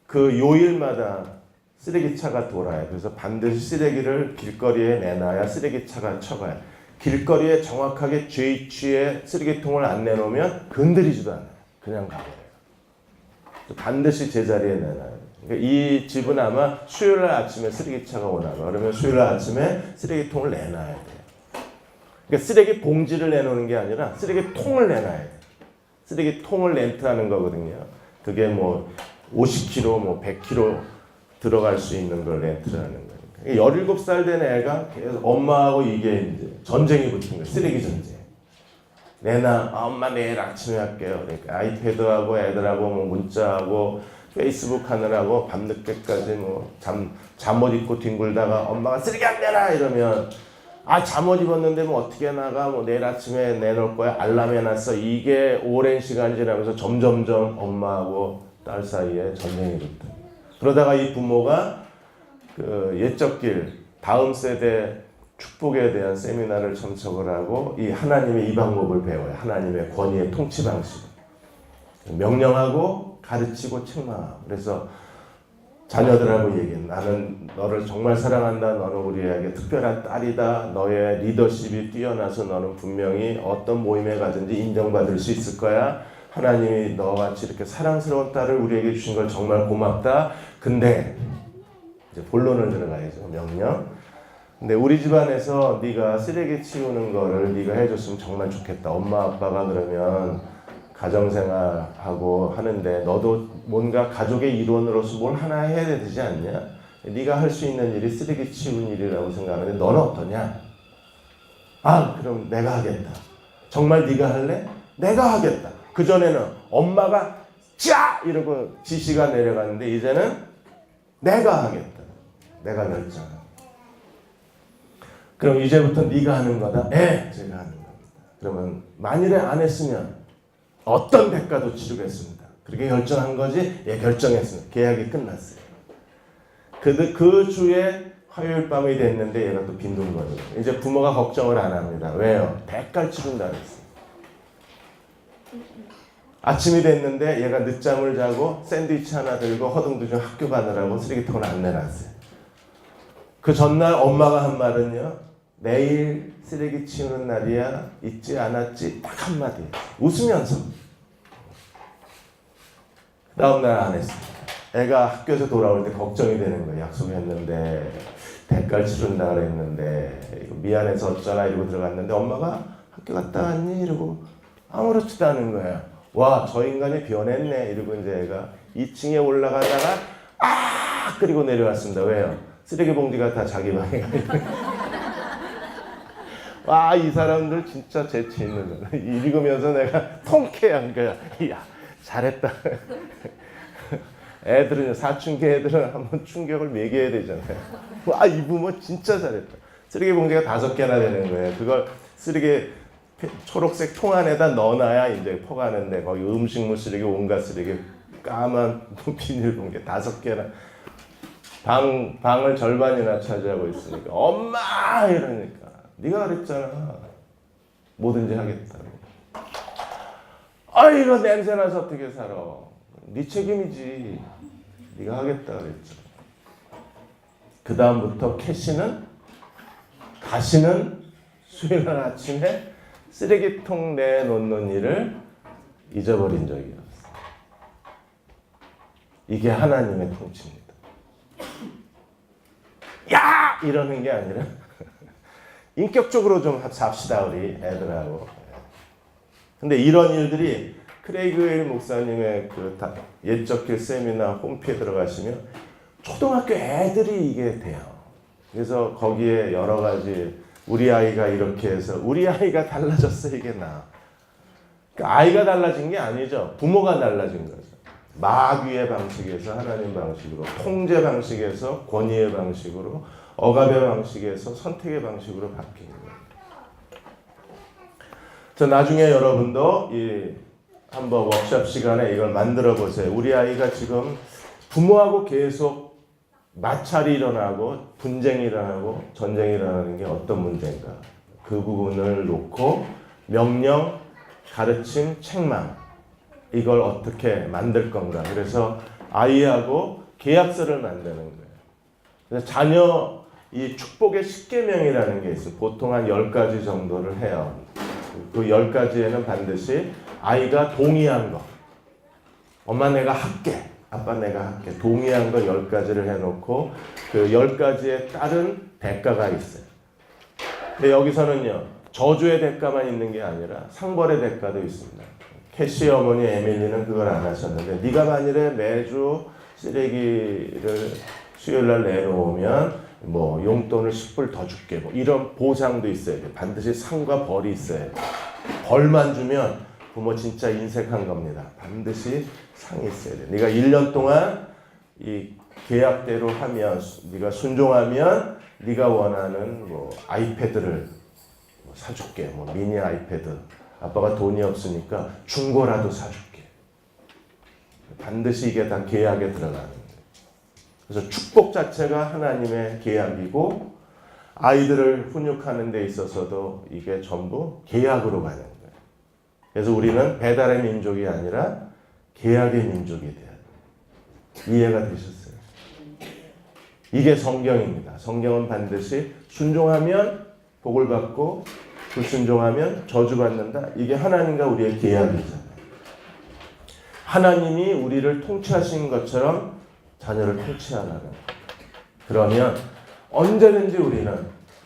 그 요일마다 쓰레기차가 돌아요. 그래서 반드시 쓰레기를 길거리에 내놔야 쓰레기차가 쳐가요. 길거리에 정확하게 J취에 쓰레기통을 안 내놓으면 건드리지도 않아요. 그냥 가버려요. 반드시 제자리에 내놔요. 그러니까 이 집은 아마 수요일날 아침에 쓰레기차가 오나 봐. 그러면 수요일날 아침에 쓰레기통을 내놔야 돼요. 그러니까 쓰레기 봉지를 내놓는 게 아니라 쓰레기통을 내놔야 돼요. 쓰레기통을 렌트하는 거거든요. 그게 뭐 50kg, 뭐 100kg 들어갈 수 있는 걸 렌트를 하는 거니까. 17살 된 애가 계속 엄마하고 이게 이제 전쟁이 붙은 거예요. 쓰레기 전쟁. 내놔. 엄마 내일 아침에 할게요. 그러니까 아이패드하고 애들하고 뭐 문자하고 페이스북 하느라고 밤늦게까지 뭐 잠옷 입고 뒹굴다가 엄마가 쓰레기 안 내놔 이러면 잠옷 입었는데 뭐 어떻게 나가, 뭐 내일 아침에 내놓을 거야, 알람 해놨어. 이게 오랜 시간이 지나면서 점점점 엄마하고 딸 사이에 전쟁이 붙다. 그러다가 이 부모가 그 옛적 길, 다음 세대 축복에 대한 세미나를 참석을 하고 이 하나님의 이 방법을 배워요. 하나님의 권위의 통치 방식. 명령하고 가르치고 책망하고. 그래서 자녀들하고 얘기해. 나는 너를 정말 사랑한다. 너는 우리에게 특별한 딸이다. 너의 리더십이 뛰어나서 너는 분명히 어떤 모임에 가든지 인정받을 수 있을 거야. 하나님이 너같이 이렇게 사랑스러운 딸을 우리에게 주신 걸 정말 고맙다. 근데 이제 본론을 들어가야죠. 명령. 근데 우리 집안에서 네가 쓰레기 치우는 거를 네가 해줬으면 정말 좋겠다. 엄마 아빠가 그러면 가정생활하고 하는데 너도 뭔가 가족의 일원으로서 뭘 하나 해야 되지 않냐? 네가 할 수 있는 일이 쓰레기 치우는 일이라고 생각하는데 너는 어떠냐? 그럼 내가 하겠다. 정말 네가 할래? 내가 하겠다. 그전에는 엄마가 자! 이러고 지시가 내려갔는데 이제는 내가 하겠다. 내가 결정한다. 그럼 이제부터 네가 하는 거다? 네, 제가 하는 겁니다. 그러면 만일에 안 했으면 어떤 대가도 치르겠습니다. 그렇게 결정한 거지? 예, 결정했습니다. 계약이 끝났어요. 그 주에 화요일 밤이 됐는데 얘가 또 빈둥거려요. 이제 부모가 걱정을 안 합니다. 왜요? 대가를 치른다 그랬어요. 아침이 됐는데 얘가 늦잠을 자고 샌드위치 하나 들고 허둥지둥 학교 가느라고 쓰레기통을 안 내놨어요. 그 전날 엄마가 한 말은요. 내일 쓰레기 치우는 날이야. 잊지 않았지? 딱 한마디. 웃으면서. 다음 날 안 했습니다. 애가 학교에서 돌아올 때 걱정이 되는 거예요. 약속했는데 대가를 치른다 그랬는데 미안해서 어쩌나 이러고 들어갔는데 엄마가 학교 갔다 왔니? 이러고 아무렇지도 않은 거예요. 와, 저 인간이 변했네. 이러고 이제 애가 2층에 올라가다가 그리고 내려왔습니다. 왜요? 쓰레기 봉지가 다 자기 방에 가 있는. 와, 이 사람들 진짜 재치 있는 거야. 읽으면서 내가 통쾌한 거야. 이야, 잘했다. 애들은, 사춘기 애들은 한번 충격을 매겨야 되잖아요. 와, 이 부모 진짜 잘했다. 쓰레기 봉지가 5개나 되는 거예요. 그걸 쓰레기 초록색 통 안에다 넣어놔야 이제 퍼가는데 거기 음식물 쓰레기, 온갖 쓰레기, 까만 비닐봉지 5개나. 방을 절반이나 차지하고 있으니까 엄마! 이러니까 네가 그랬잖아. 뭐든지 하겠다고. 이거 냄새나서 어떻게 살아. 네 책임이지. 네가 하겠다 그랬죠. 그 다음부터 캐시는 다시는 수요일 아침에 쓰레기통 내놓는 일을 잊어버린 적이 없어요. 이게 하나님의 통치입니다. 야! 이러는 게 아니라 인격적으로 좀 삽시다 우리 애들하고. 근데 이런 일들이 크레이그 목사님의 그 옛적 길 세미나 홈피에 들어가시면 초등학교 애들이 이게 돼요. 그래서 거기에 여러 가지 우리 아이가 이렇게 해서 우리 아이가 달라졌어 이게 나. 그러니까 아이가 달라진 게 아니죠. 부모가 달라진 거죠. 마귀의 방식에서 하나님 방식으로, 통제 방식에서 권위의 방식으로, 억압의 방식에서 선택의 방식으로 바뀌는 거예요. 저 나중에 여러분도 한번 워크숍 시간에 이걸 만들어 보세요. 우리 아이가 지금 부모하고 계속 마찰이 일어나고 분쟁이 일어나고 전쟁이 일어나는 게 어떤 문제인가. 그 부분을 놓고 명령, 가르침, 책망 이걸 어떻게 만들 건가. 그래서 아이하고 계약서를 만드는 거예요. 그래서 자녀 이 축복의 10계명이라는 게 있어요. 보통 한 10가지 정도를 해요. 그 10가지에는 반드시 아이가 동의한 거. 엄마 내가 할게. 아빠 내가 할게. 동의한 거 10가지를 해놓고 그 10가지에 따른 대가가 있어요. 근데 여기서는요. 저주의 대가만 있는 게 아니라 상벌의 대가도 있습니다. 캐시 어머니 에밀리는 그걸 안 하셨는데 네가 만일에 매주 쓰레기를 수요일날 내놓으면 뭐 용돈을 10불 더 줄게 뭐 이런 보상도 있어야 돼. 반드시 상과 벌이 있어야 돼. 벌만 주면 부모 진짜 인색한 겁니다. 반드시 상이 있어야 돼. 네가 1년 동안 이 계약대로 하면, 네가 순종하면 네가 원하는 뭐 아이패드를 뭐 사줄게. 뭐 미니 아이패드. 아빠가 돈이 없으니까 중고라도 사줄게. 반드시 이게 다 계약에 들어가는 거예요. 그래서 축복 자체가 하나님의 계약이고 아이들을 훈육하는 데 있어서도 이게 전부 계약으로 가는 거예요. 그래서 우리는 배달의 민족이 아니라 계약의 민족이 돼야 돼요. 이해가 되셨어요? 이게 성경입니다. 성경은 반드시 순종하면 복을 받고 불순종하면 저주받는다. 이게 하나님과 우리의 계약이잖아요. 하나님이 우리를 통치하신 것처럼 자녀를 통치하라는 거예요. 그러면 언제든지 우리는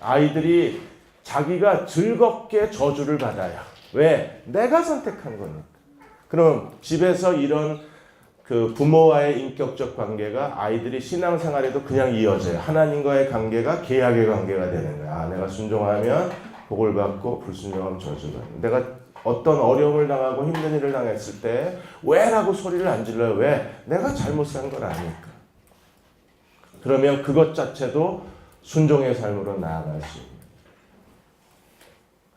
아이들이 자기가 즐겁게 저주를 받아요. 왜? 내가 선택한 거니까. 그럼 집에서 이런 그 부모와의 인격적 관계가 아이들이 신앙생활에도 그냥 이어져요. 하나님과의 관계가 계약의 관계가 되는 거야. 아, 내가 순종하면 복을 받고 불순종하면 저주를 받는. 내가 어떤 어려움을 당하고 힘든 일을 당했을 때 왜라고 소리를 안 질러요. 왜? 내가 잘못 산 걸 아니까. 그러면 그것 자체도 순종의 삶으로 나아갈 수 있는.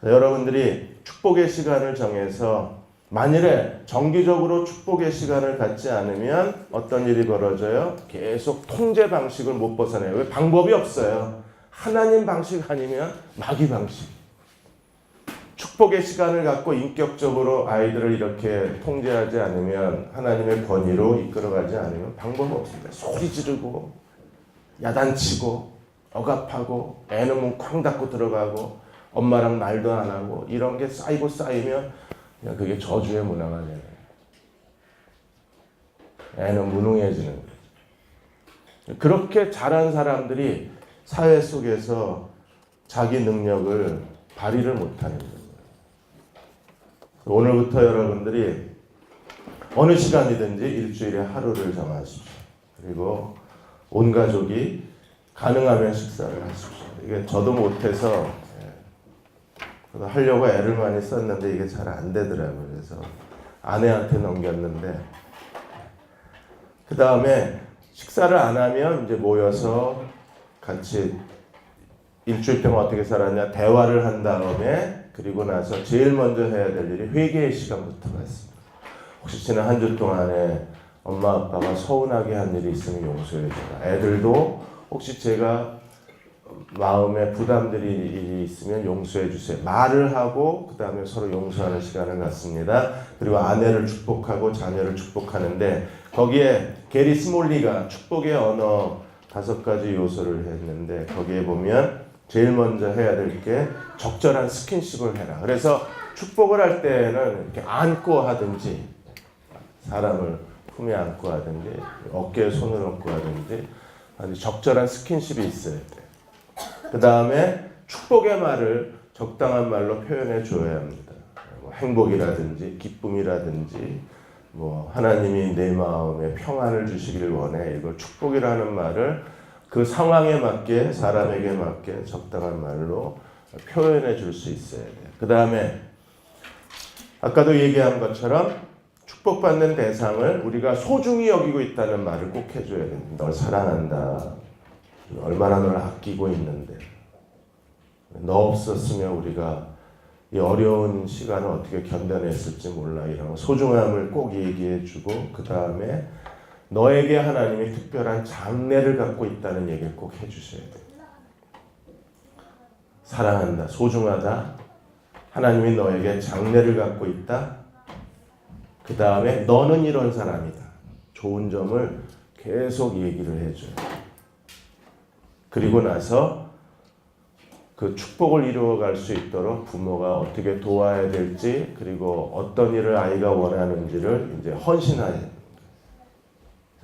여러분들이 축복의 시간을 정해서 만일에 정기적으로 축복의 시간을 갖지 않으면 어떤 일이 벌어져요? 계속 통제 방식을 못 벗어나요. 왜? 방법이 없어요. 하나님 방식 아니면 마귀 방식. 축복의 시간을 갖고 인격적으로 아이들을 이렇게 통제하지 않으면, 하나님의 권위로 이끌어가지 않으면 방법이 없습니다. 소리 지르고 야단치고 억압하고 애는 문 쾅 닫고 들어가고 엄마랑 말도 안 하고 이런 게 쌓이고 쌓이면 그냥 그게 저주의 문화가 되는 거예요. 애는 무능해지는 거예요. 그렇게 자란 사람들이 사회 속에서 자기 능력을 발휘를 못하는 거예요. 오늘부터 여러분들이 어느 시간이든지 일주일에 하루를 정하십시오. 그리고 온 가족이 가능하면 식사를 하십시오. 이게 저도 못해서 하려고 애를 많이 썼는데 이게 잘 안 되더라고요. 그래서 아내한테 넘겼는데, 그 다음에 식사를 안 하면 이제 모여서 같이 일주일 동안 어떻게 살았냐 대화를 한 다음에, 그리고 나서 제일 먼저 해야 될 일이 회개의 시간부터 갔습니다. 혹시 지난 한 주 동안에 엄마 아빠가 서운하게 한 일이 있으면 용서해 줘라. 애들도 혹시 제가 마음에 부담들이 일이 있으면 용서해 주세요. 말을 하고 그 다음에 서로 용서하는 시간을 갖습니다. 그리고 아내를 축복하고 자녀를 축복하는데, 거기에 게리 스몰리가 축복의 언어 5가지 요소를 했는데, 거기에 보면 제일 먼저 해야 될 게 적절한 스킨십을 해라. 그래서 축복을 할 때는 이렇게 안고 하든지, 사람을 품에 안고 하든지, 어깨에 손을 얹고 하든지, 아주 적절한 스킨십이 있어야 돼. 그 다음에 축복의 말을 적당한 말로 표현해 줘야 합니다. 뭐 행복이라든지 기쁨이라든지, 뭐 하나님이 내 마음에 평안을 주시기를 원해, 이걸 축복이라는 말을 그 상황에 맞게, 사람에게 맞게 적당한 말로 표현해 줄 수 있어야 돼요. 그 다음에 아까도 얘기한 것처럼 축복받는 대상을 우리가 소중히 여기고 있다는 말을 꼭 해줘야 됩니다. 널 사랑한다. 얼마나 널 아끼고 있는데. 너 없었으면 우리가 이 어려운 시간을 어떻게 견뎌냈을지 몰라. 이런 소중함을 꼭 얘기해주고, 그 다음에 너에게 하나님이 특별한 장래를 갖고 있다는 얘기를 꼭 해주셔야 돼요. 사랑한다, 소중하다, 하나님이 너에게 장래를 갖고 있다, 그 다음에 너는 이런 사람이다. 좋은 점을 계속 얘기를 해줘요. 그리고 나서 그 축복을 이루어갈 수 있도록 부모가 어떻게 도와야 될지, 그리고 어떤 일을 아이가 원하는지를 이제 헌신해야 됩니다.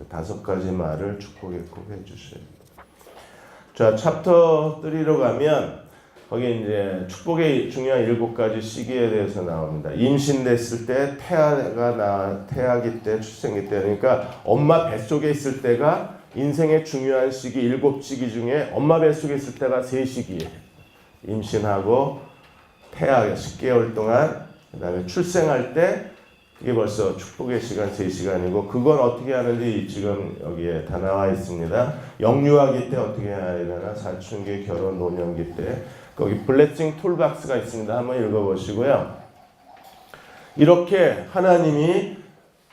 5가지 말을 축복에 꼭 해주셔야 됩니다. 자, 챕터 3로 가면 거기 이제 축복의 중요한 7가지 시기에 대해서 나옵니다. 임신됐을 때, 태아기 때, 출생기 때, 그러니까 엄마 뱃속에 있을 때가 인생의 중요한 시기, 7시기 중에 엄마 뱃속에 있을 때가 3시기예요. 임신하고 태아 10개월 동안, 그 다음에 출생할 때, 이게 벌써 축복의 시간 3시간이고 그건 어떻게 하는지 지금 여기에 다 나와 있습니다. 영유아기 때 어떻게 해야 되나, 사춘기, 결혼, 노년기 때 거기 블레싱 툴박스가 있습니다. 한번 읽어보시고요. 이렇게 하나님이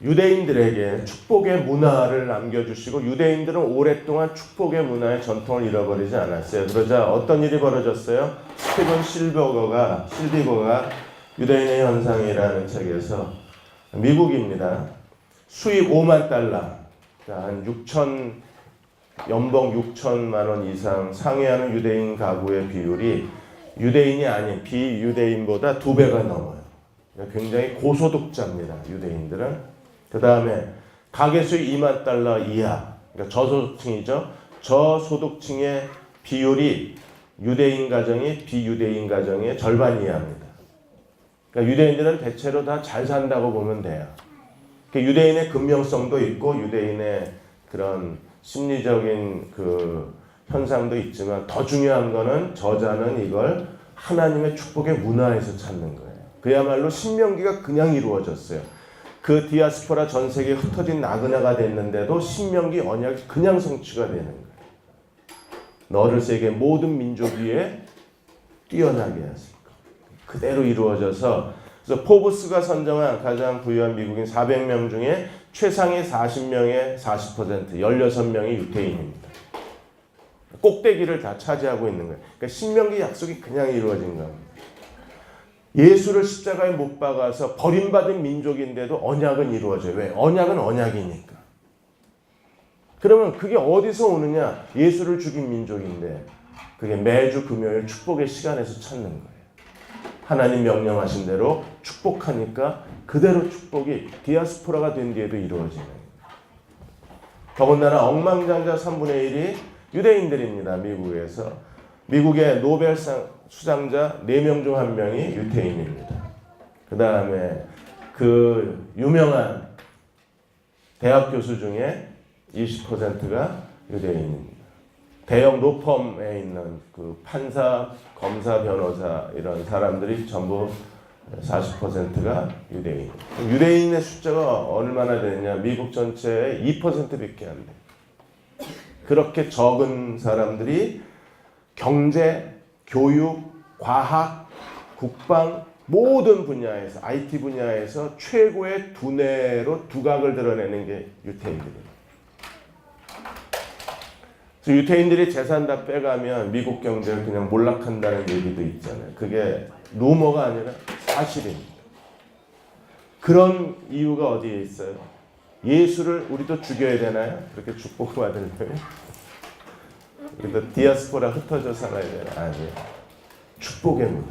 유대인들에게 축복의 문화를 남겨주시고 유대인들은 오랫동안 축복의 문화의 전통을 잃어버리지 않았어요. 그러자 어떤 일이 벌어졌어요? 스티븐 실비거가 유대인의 현상이라는 책에서 미국입니다. 수입 5만 달러, 한 6천 연봉 6천만 원 이상 상회하는 유대인 가구의 비율이 유대인이 아닌 비유대인보다 2배가 넘어요. 굉장히 고소득자입니다. 유대인들은. 그 다음에 가계 수익 2만 달러 이하, 그러니까 저소득층이죠. 저소득층의 비율이 유대인 가정이 비유대인 가정의 절반 이하입니다. 그러니까 유대인들은 대체로 다 잘 산다고 보면 돼요. 그러니까 유대인의 근면성도 있고 유대인의 그런 심리적인 그 현상도 있지만 더 중요한 거는 저자는 이걸 하나님의 축복의 문화에서 찾는 거예요. 그야말로 신명기가 그냥 이루어졌어요. 그 디아스포라 전 세계에 흩어진 나그네가 됐는데도 신명기 언약이 그냥 성취가 되는 거예요. 너를 세계 모든 민족 위에 뛰어나게 하실 것. 그대로 이루어져서 그래서 포브스가 선정한 가장 부유한 미국인 400명 중에 최상위 40명의 40%, 16명이 유태인입니다. 꼭대기를 다 차지하고 있는 거예요. 그러니까 신명기 약속이 그냥 이루어진 겁니다. 예수를 십자가에 못 박아서 버림받은 민족인데도 언약은 이루어져요. 왜? 언약은 언약이니까. 그러면 그게 어디서 오느냐? 예수를 죽인 민족인데 그게 매주 금요일 축복의 시간에서 찾는 거예요. 하나님 명령하신 대로 축복하니까 그대로 축복이 디아스포라가 된 뒤에도 이루어지는 거예요. 더군다나 억만장자 3분의 1이 유대인들입니다. 미국에서. 미국의 노벨상 수상자 4명 중 1명이 유태인입니다. 그 다음에 그 유명한 대학 교수 중에 20%가 유대인입니다. 대형 로펌에 있는 그 판사, 검사, 변호사 이런 사람들이 전부 40%가 유대인. 유대인의 숫자가 얼마나 되느냐? 미국 전체의 2%밖에 안 돼요. 그렇게 적은 사람들이 경제, 교육, 과학, 국방 모든 분야에서 IT 분야에서 최고의 두뇌로 두각을 드러내는 게 유태인들입니다. 그래서 유태인들이 재산 다 빼가면 미국 경제를 그냥 몰락한다는 얘기도 있잖아요. 그게 루머가 아니라 사실입니다. 그런 이유가 어디에 있어요? 예수를 우리도 죽여야 되나요? 그렇게 축복받으려면? 우리도 디아스포라 흩어져 살아야 되나? 아니에요. 축복의 문화.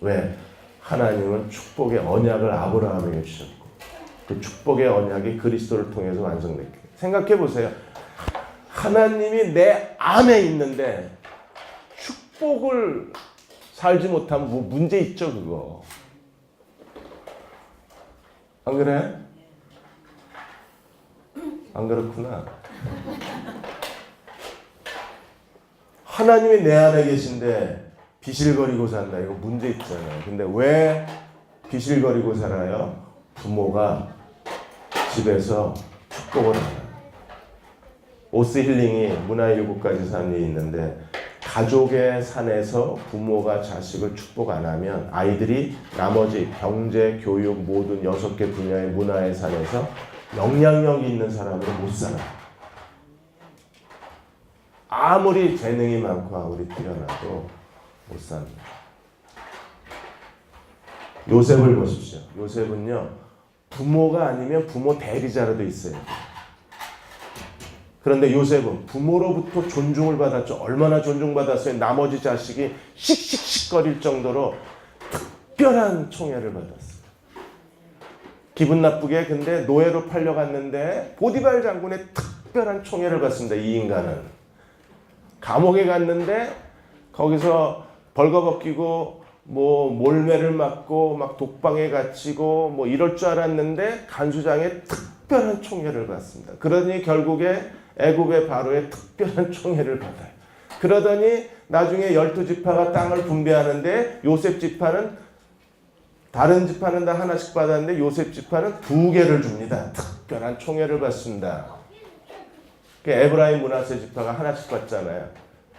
왜? 하나님은 축복의 언약을 아브라함에게 주셨고 그 축복의 언약이 그리스도를 통해서 완성됐기. 생각해 보세요. 하나님이 내 안에 있는데 축복을 살지 못하면 뭐 문제 있죠, 그거. 안 그래? 안 그렇구나. 하나님이 내 안에 계신데 비실거리고 산다. 이거 문제 있잖아요. 근데 왜 비실거리고 살아요? 부모가 집에서 축복을 하나. 오스 힐링이 문화일곱가지 산이 있는데 가족의 산에서 부모가 자식을 축복 안 하면 아이들이 나머지 경제, 교육 모든 6개 분야의 문화의 산에서 영향력이 있는 사람으로 못 살아. 아무리 재능이 많고 아무리 뛰어나도 못 삽니다. 요셉을 보십시오. 요셉은요, 부모가 아니면 부모 대리자라도 있어요. 그런데 요셉은 부모로부터 존중을 받았죠. 얼마나 존중받았어요. 나머지 자식이 씩씩씩거릴 정도로 특별한 총애를 받았어요. 기분 나쁘게 근데 노예로 팔려갔는데 보디발 장군의 특별한 총애를 받습니다. 이 인간은. 감옥에 갔는데 거기서 벌거벗기고 뭐 몰매를 맞고 막 독방에 갇히고 뭐 이럴 줄 알았는데 간수장의 특별한 총애를 받습니다. 그러더니 결국에 애굽의 바로의 특별한 총애를 받아요. 그러더니 나중에 12지파가 땅을 분배하는데 요셉 지파는 다른 지파는 다 하나씩 받았는데 요셉 지파는 2개를 줍니다. 특별한 총애를 받습니다. 에브라임 므낫세 지파가 하나씩 받잖아요.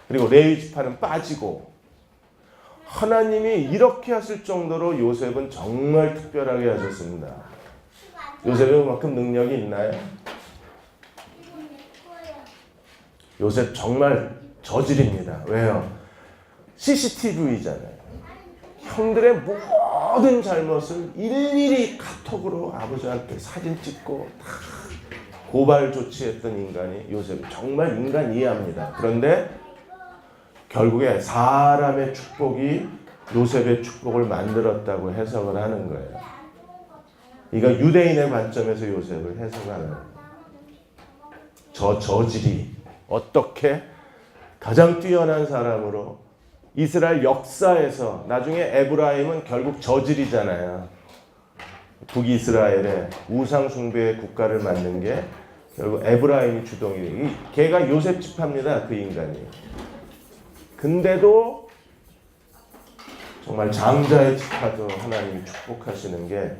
그리고 레위 지파는 빠지고, 하나님이 이렇게 하실 정도로 요셉은 정말 특별하게 하셨습니다. 요셉이 그만큼 능력이 있나요? 요셉 정말 저질입니다. 왜요? CCTV잖아요. 형들의 모든 잘못을 일일이 카톡으로 아버지한테 사진 찍고 다 고발 조치했던 인간이 요셉. 정말 인간 이해합니다. 그런데 결국에 사람의 축복이 요셉의 축복을 만들었다고 해석을 하는 거예요. 이거 유대인의 관점에서 요셉을 해석하는 거예요. 저질이 어떻게 가장 뛰어난 사람으로 이스라엘 역사에서, 나중에 에브라임은 결국 저질이잖아요. 북이스라엘의 우상 숭배의 국가를 만든 게 결국 에브라임이 주동이. 걔가 요셉 지파입니다. 그 인간이. 근데도 정말 장자의 지파도 하나님이 축복하시는 게,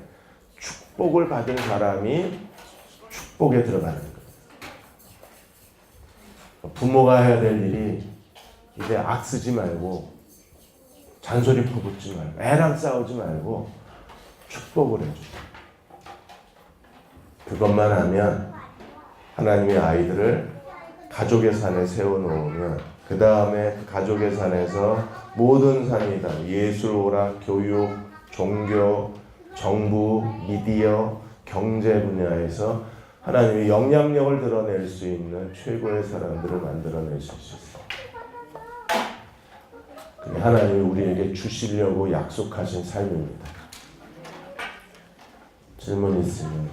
축복을 받은 사람이 축복에 들어가는 거예요. 부모가 해야 될 일이 이제 악쓰지 말고, 잔소리 퍼붓지 말고, 애랑 싸우지 말고 축복을 해주죠. 그것만 하면 하나님의 아이들을 가족의 산에 세워놓으면, 그 다음에 그 가족의 산에서 모든 산이 다 예술, 오락, 교육, 종교, 정부, 미디어, 경제 분야에서 하나님이 영향력을 드러낼 수 있는 최고의 사람들을 만들어내실 수 있어요. 그게 하나님이 우리에게 주시려고 약속하신 삶입니다. 질문 있으면.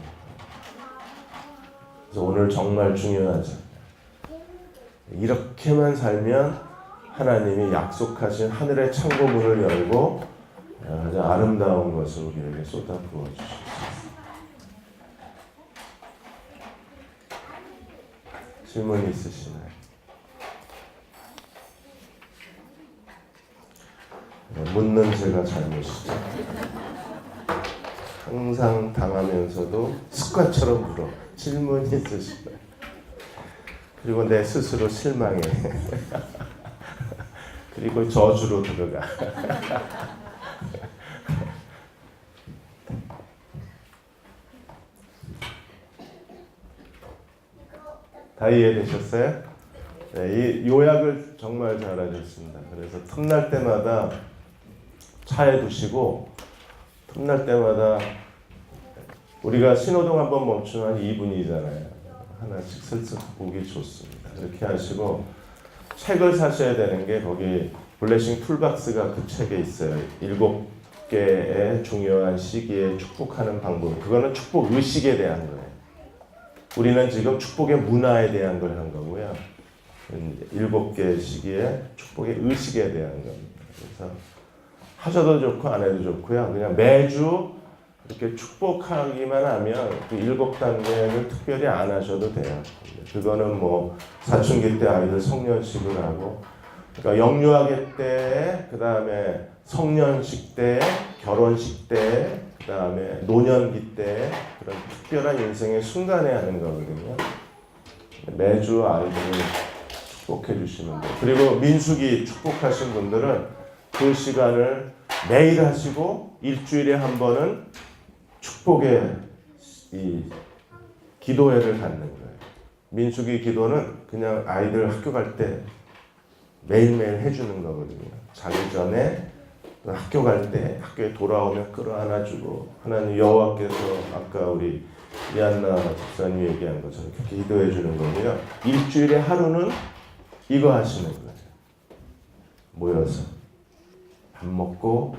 그래서 오늘 정말 중요하죠. 이렇게만 살면 하나님이 약속하신 하늘의 창고문을 열고 가장 아름다운 것을 우리에게 쏟아부어 주실 수 있습니다. 질문 있으시나요? 묻는 제가 잘못이죠. 항상 당하면서도 습관처럼 물어. 질문 있으시나요? 그리고 내 스스로 실망해. 그리고 저주로 들어가. 다 이해되셨어요? 네, 이 요약을 정말 잘하셨습니다. 그래서 틈날 때마다 차에 두시고, 틈날 때마다 우리가 신호등 한번 멈추면 2분이잖아요. 하나씩 슬슬 보기 좋습니다. 이렇게 하시고, 책을 사셔야 되는 게 거기 블레싱 툴박스가 그 책에 있어요. 7개의 중요한 시기에 축복하는 방법. 그거는 축복 의식에 대한 거예요. 우리는 지금 축복의 문화에 대한 걸 한 거고요. 7개의 시기에 축복의 의식에 대한 겁니다. 그래서 하셔도 좋고 안 해도 좋고요. 그냥 매주 이렇게 축복하기만 하면 그 7단계를 특별히 안 하셔도 돼요. 그거는 뭐 사춘기 때 아이들 성년식을 하고, 그러니까 영유아기 때, 그 다음에 성년식 때, 결혼식 때, 그 다음에 노년기 때, 그런 특별한 인생의 순간에 하는 거거든요. 매주 아이들을 축복해 주시면 돼요. 그리고 민수기 축복하신 분들은 그 시간을 매일 하시고 일주일에 한 번은 축복의 이 기도회를 갖는 거예요. 민수기 기도는 그냥 아이들 학교 갈 때 매일매일 해주는 거거든요. 자기 전에, 학교 갈 때, 학교에 돌아오면 끌어안아주고, 하나님 여호와께서 아까 우리 이한나 집사님 얘기한 것처럼 그렇게 기도해 주는 거고요. 일주일에 하루는 이거 하시는 거예요. 모여서 밥 먹고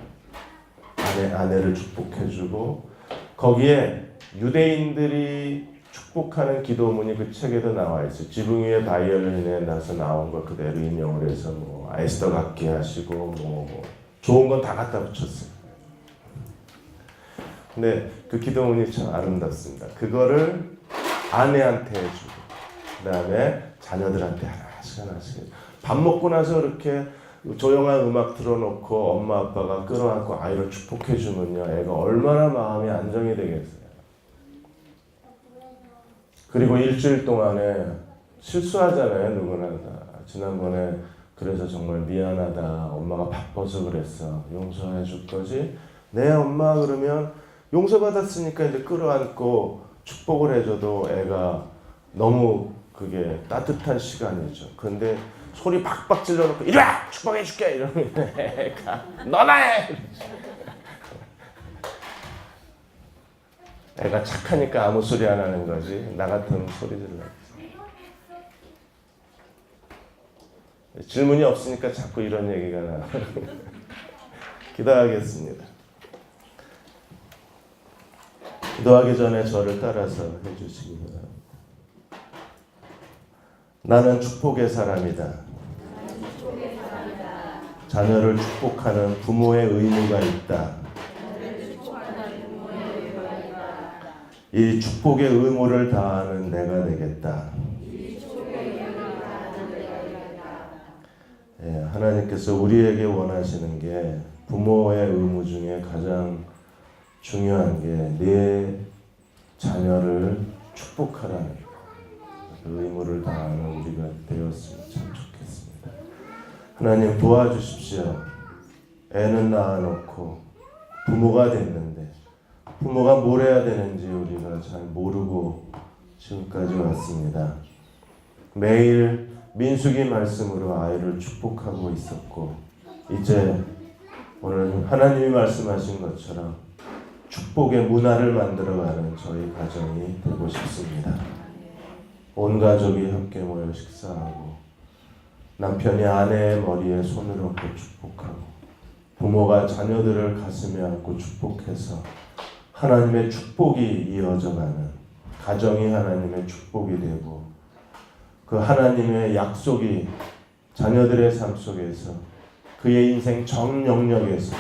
아내를 축복해주고, 거기에 유대인들이 축복하는 기도문이 그 책에도 나와 있어요. 지붕 위에 바이올린에 나서 나온 걸 그대로 인용을 해서 뭐 에스더 같게 하시고 뭐 좋은 건 다 갖다 붙였어요. 근데 그 기도문이 참 아름답습니다. 그거를 아내한테 해주고, 그 다음에 자녀들한테 하나씩 밥 먹고 나서 이렇게 조용한 음악 틀어놓고 엄마 아빠가 끌어안고 아이를 축복해 주면요, 애가 얼마나 마음이 안정이 되겠어요. 그리고 일주일 동안에 실수하잖아요, 누구나 다. 지난번에 그래서 정말 미안하다, 엄마가 바빠서 그랬어, 용서해 줄 거지? 네 엄마. 그러면 용서받았으니까 이제 끌어안고 축복을 해줘도 애가 너무 그게 따뜻한 시간이죠. 근데 소리 박박 질러놓고 이리 와! 축복해 줄게! 이러면 애가 너나 해! 애가 착하니까 아무 소리 안 하는 거지. 나 같으면 소리 질러. 질문이 없으니까 자꾸 이런 얘기가 나. 기도하겠습니다. 기도하기 전에 저를 따라서 해주시기 바랍니다. 나는 축복의 사람이다. 자녀를 축복하는 부모의 의무가 있다. 이 축복의 의무를 다하는 내가 되겠다. 하나님께서 우리에게 원하시는 게 부모의 의무 중에 가장 중요한 게 내 자녀를 축복하라는 그 의무를 다하는 우리가 되었으면 참 좋겠습니다. 하나님 도와주십시오. 애는 낳아놓고 부모가 됐는데 부모가 뭘 해야 되는지 우리가 잘 모르고 지금까지 왔습니다. 매일 민수기 말씀으로 아이를 축복하고 있었고 이제 오늘 하나님이 말씀하신 것처럼 축복의 문화를 만들어가는 저희 가정이 되고 싶습니다. 온 가족이 함께 모여 식사하고 남편이 아내의 머리에 손을 얹고 축복하고 부모가 자녀들을 가슴에 안고 축복해서 하나님의 축복이 이어져가는 가정이 하나님의 축복이 되고 그 하나님의 약속이 자녀들의 삶 속에서 그의 인생 전 영역에서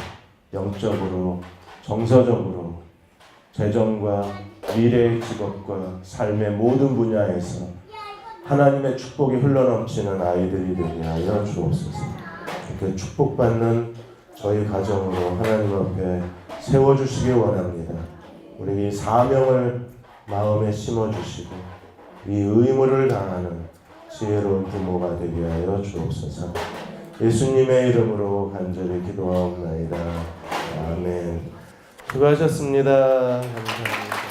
영적으로 정서적으로 재정과 미래의 직업과 삶의 모든 분야에서 하나님의 축복이 흘러넘치는 아이들이 되게 하여 주옵소서. 이렇게 축복받는 저희 가정으로 하나님 앞에 세워주시기 원합니다. 우리 이 사명을 마음에 심어주시고 이 의무를 다하는 지혜로운 부모가 되게 하여 주옵소서. 예수님의 이름으로 간절히 기도하옵나이다. 아멘. 수고하셨습니다. 감사합니다.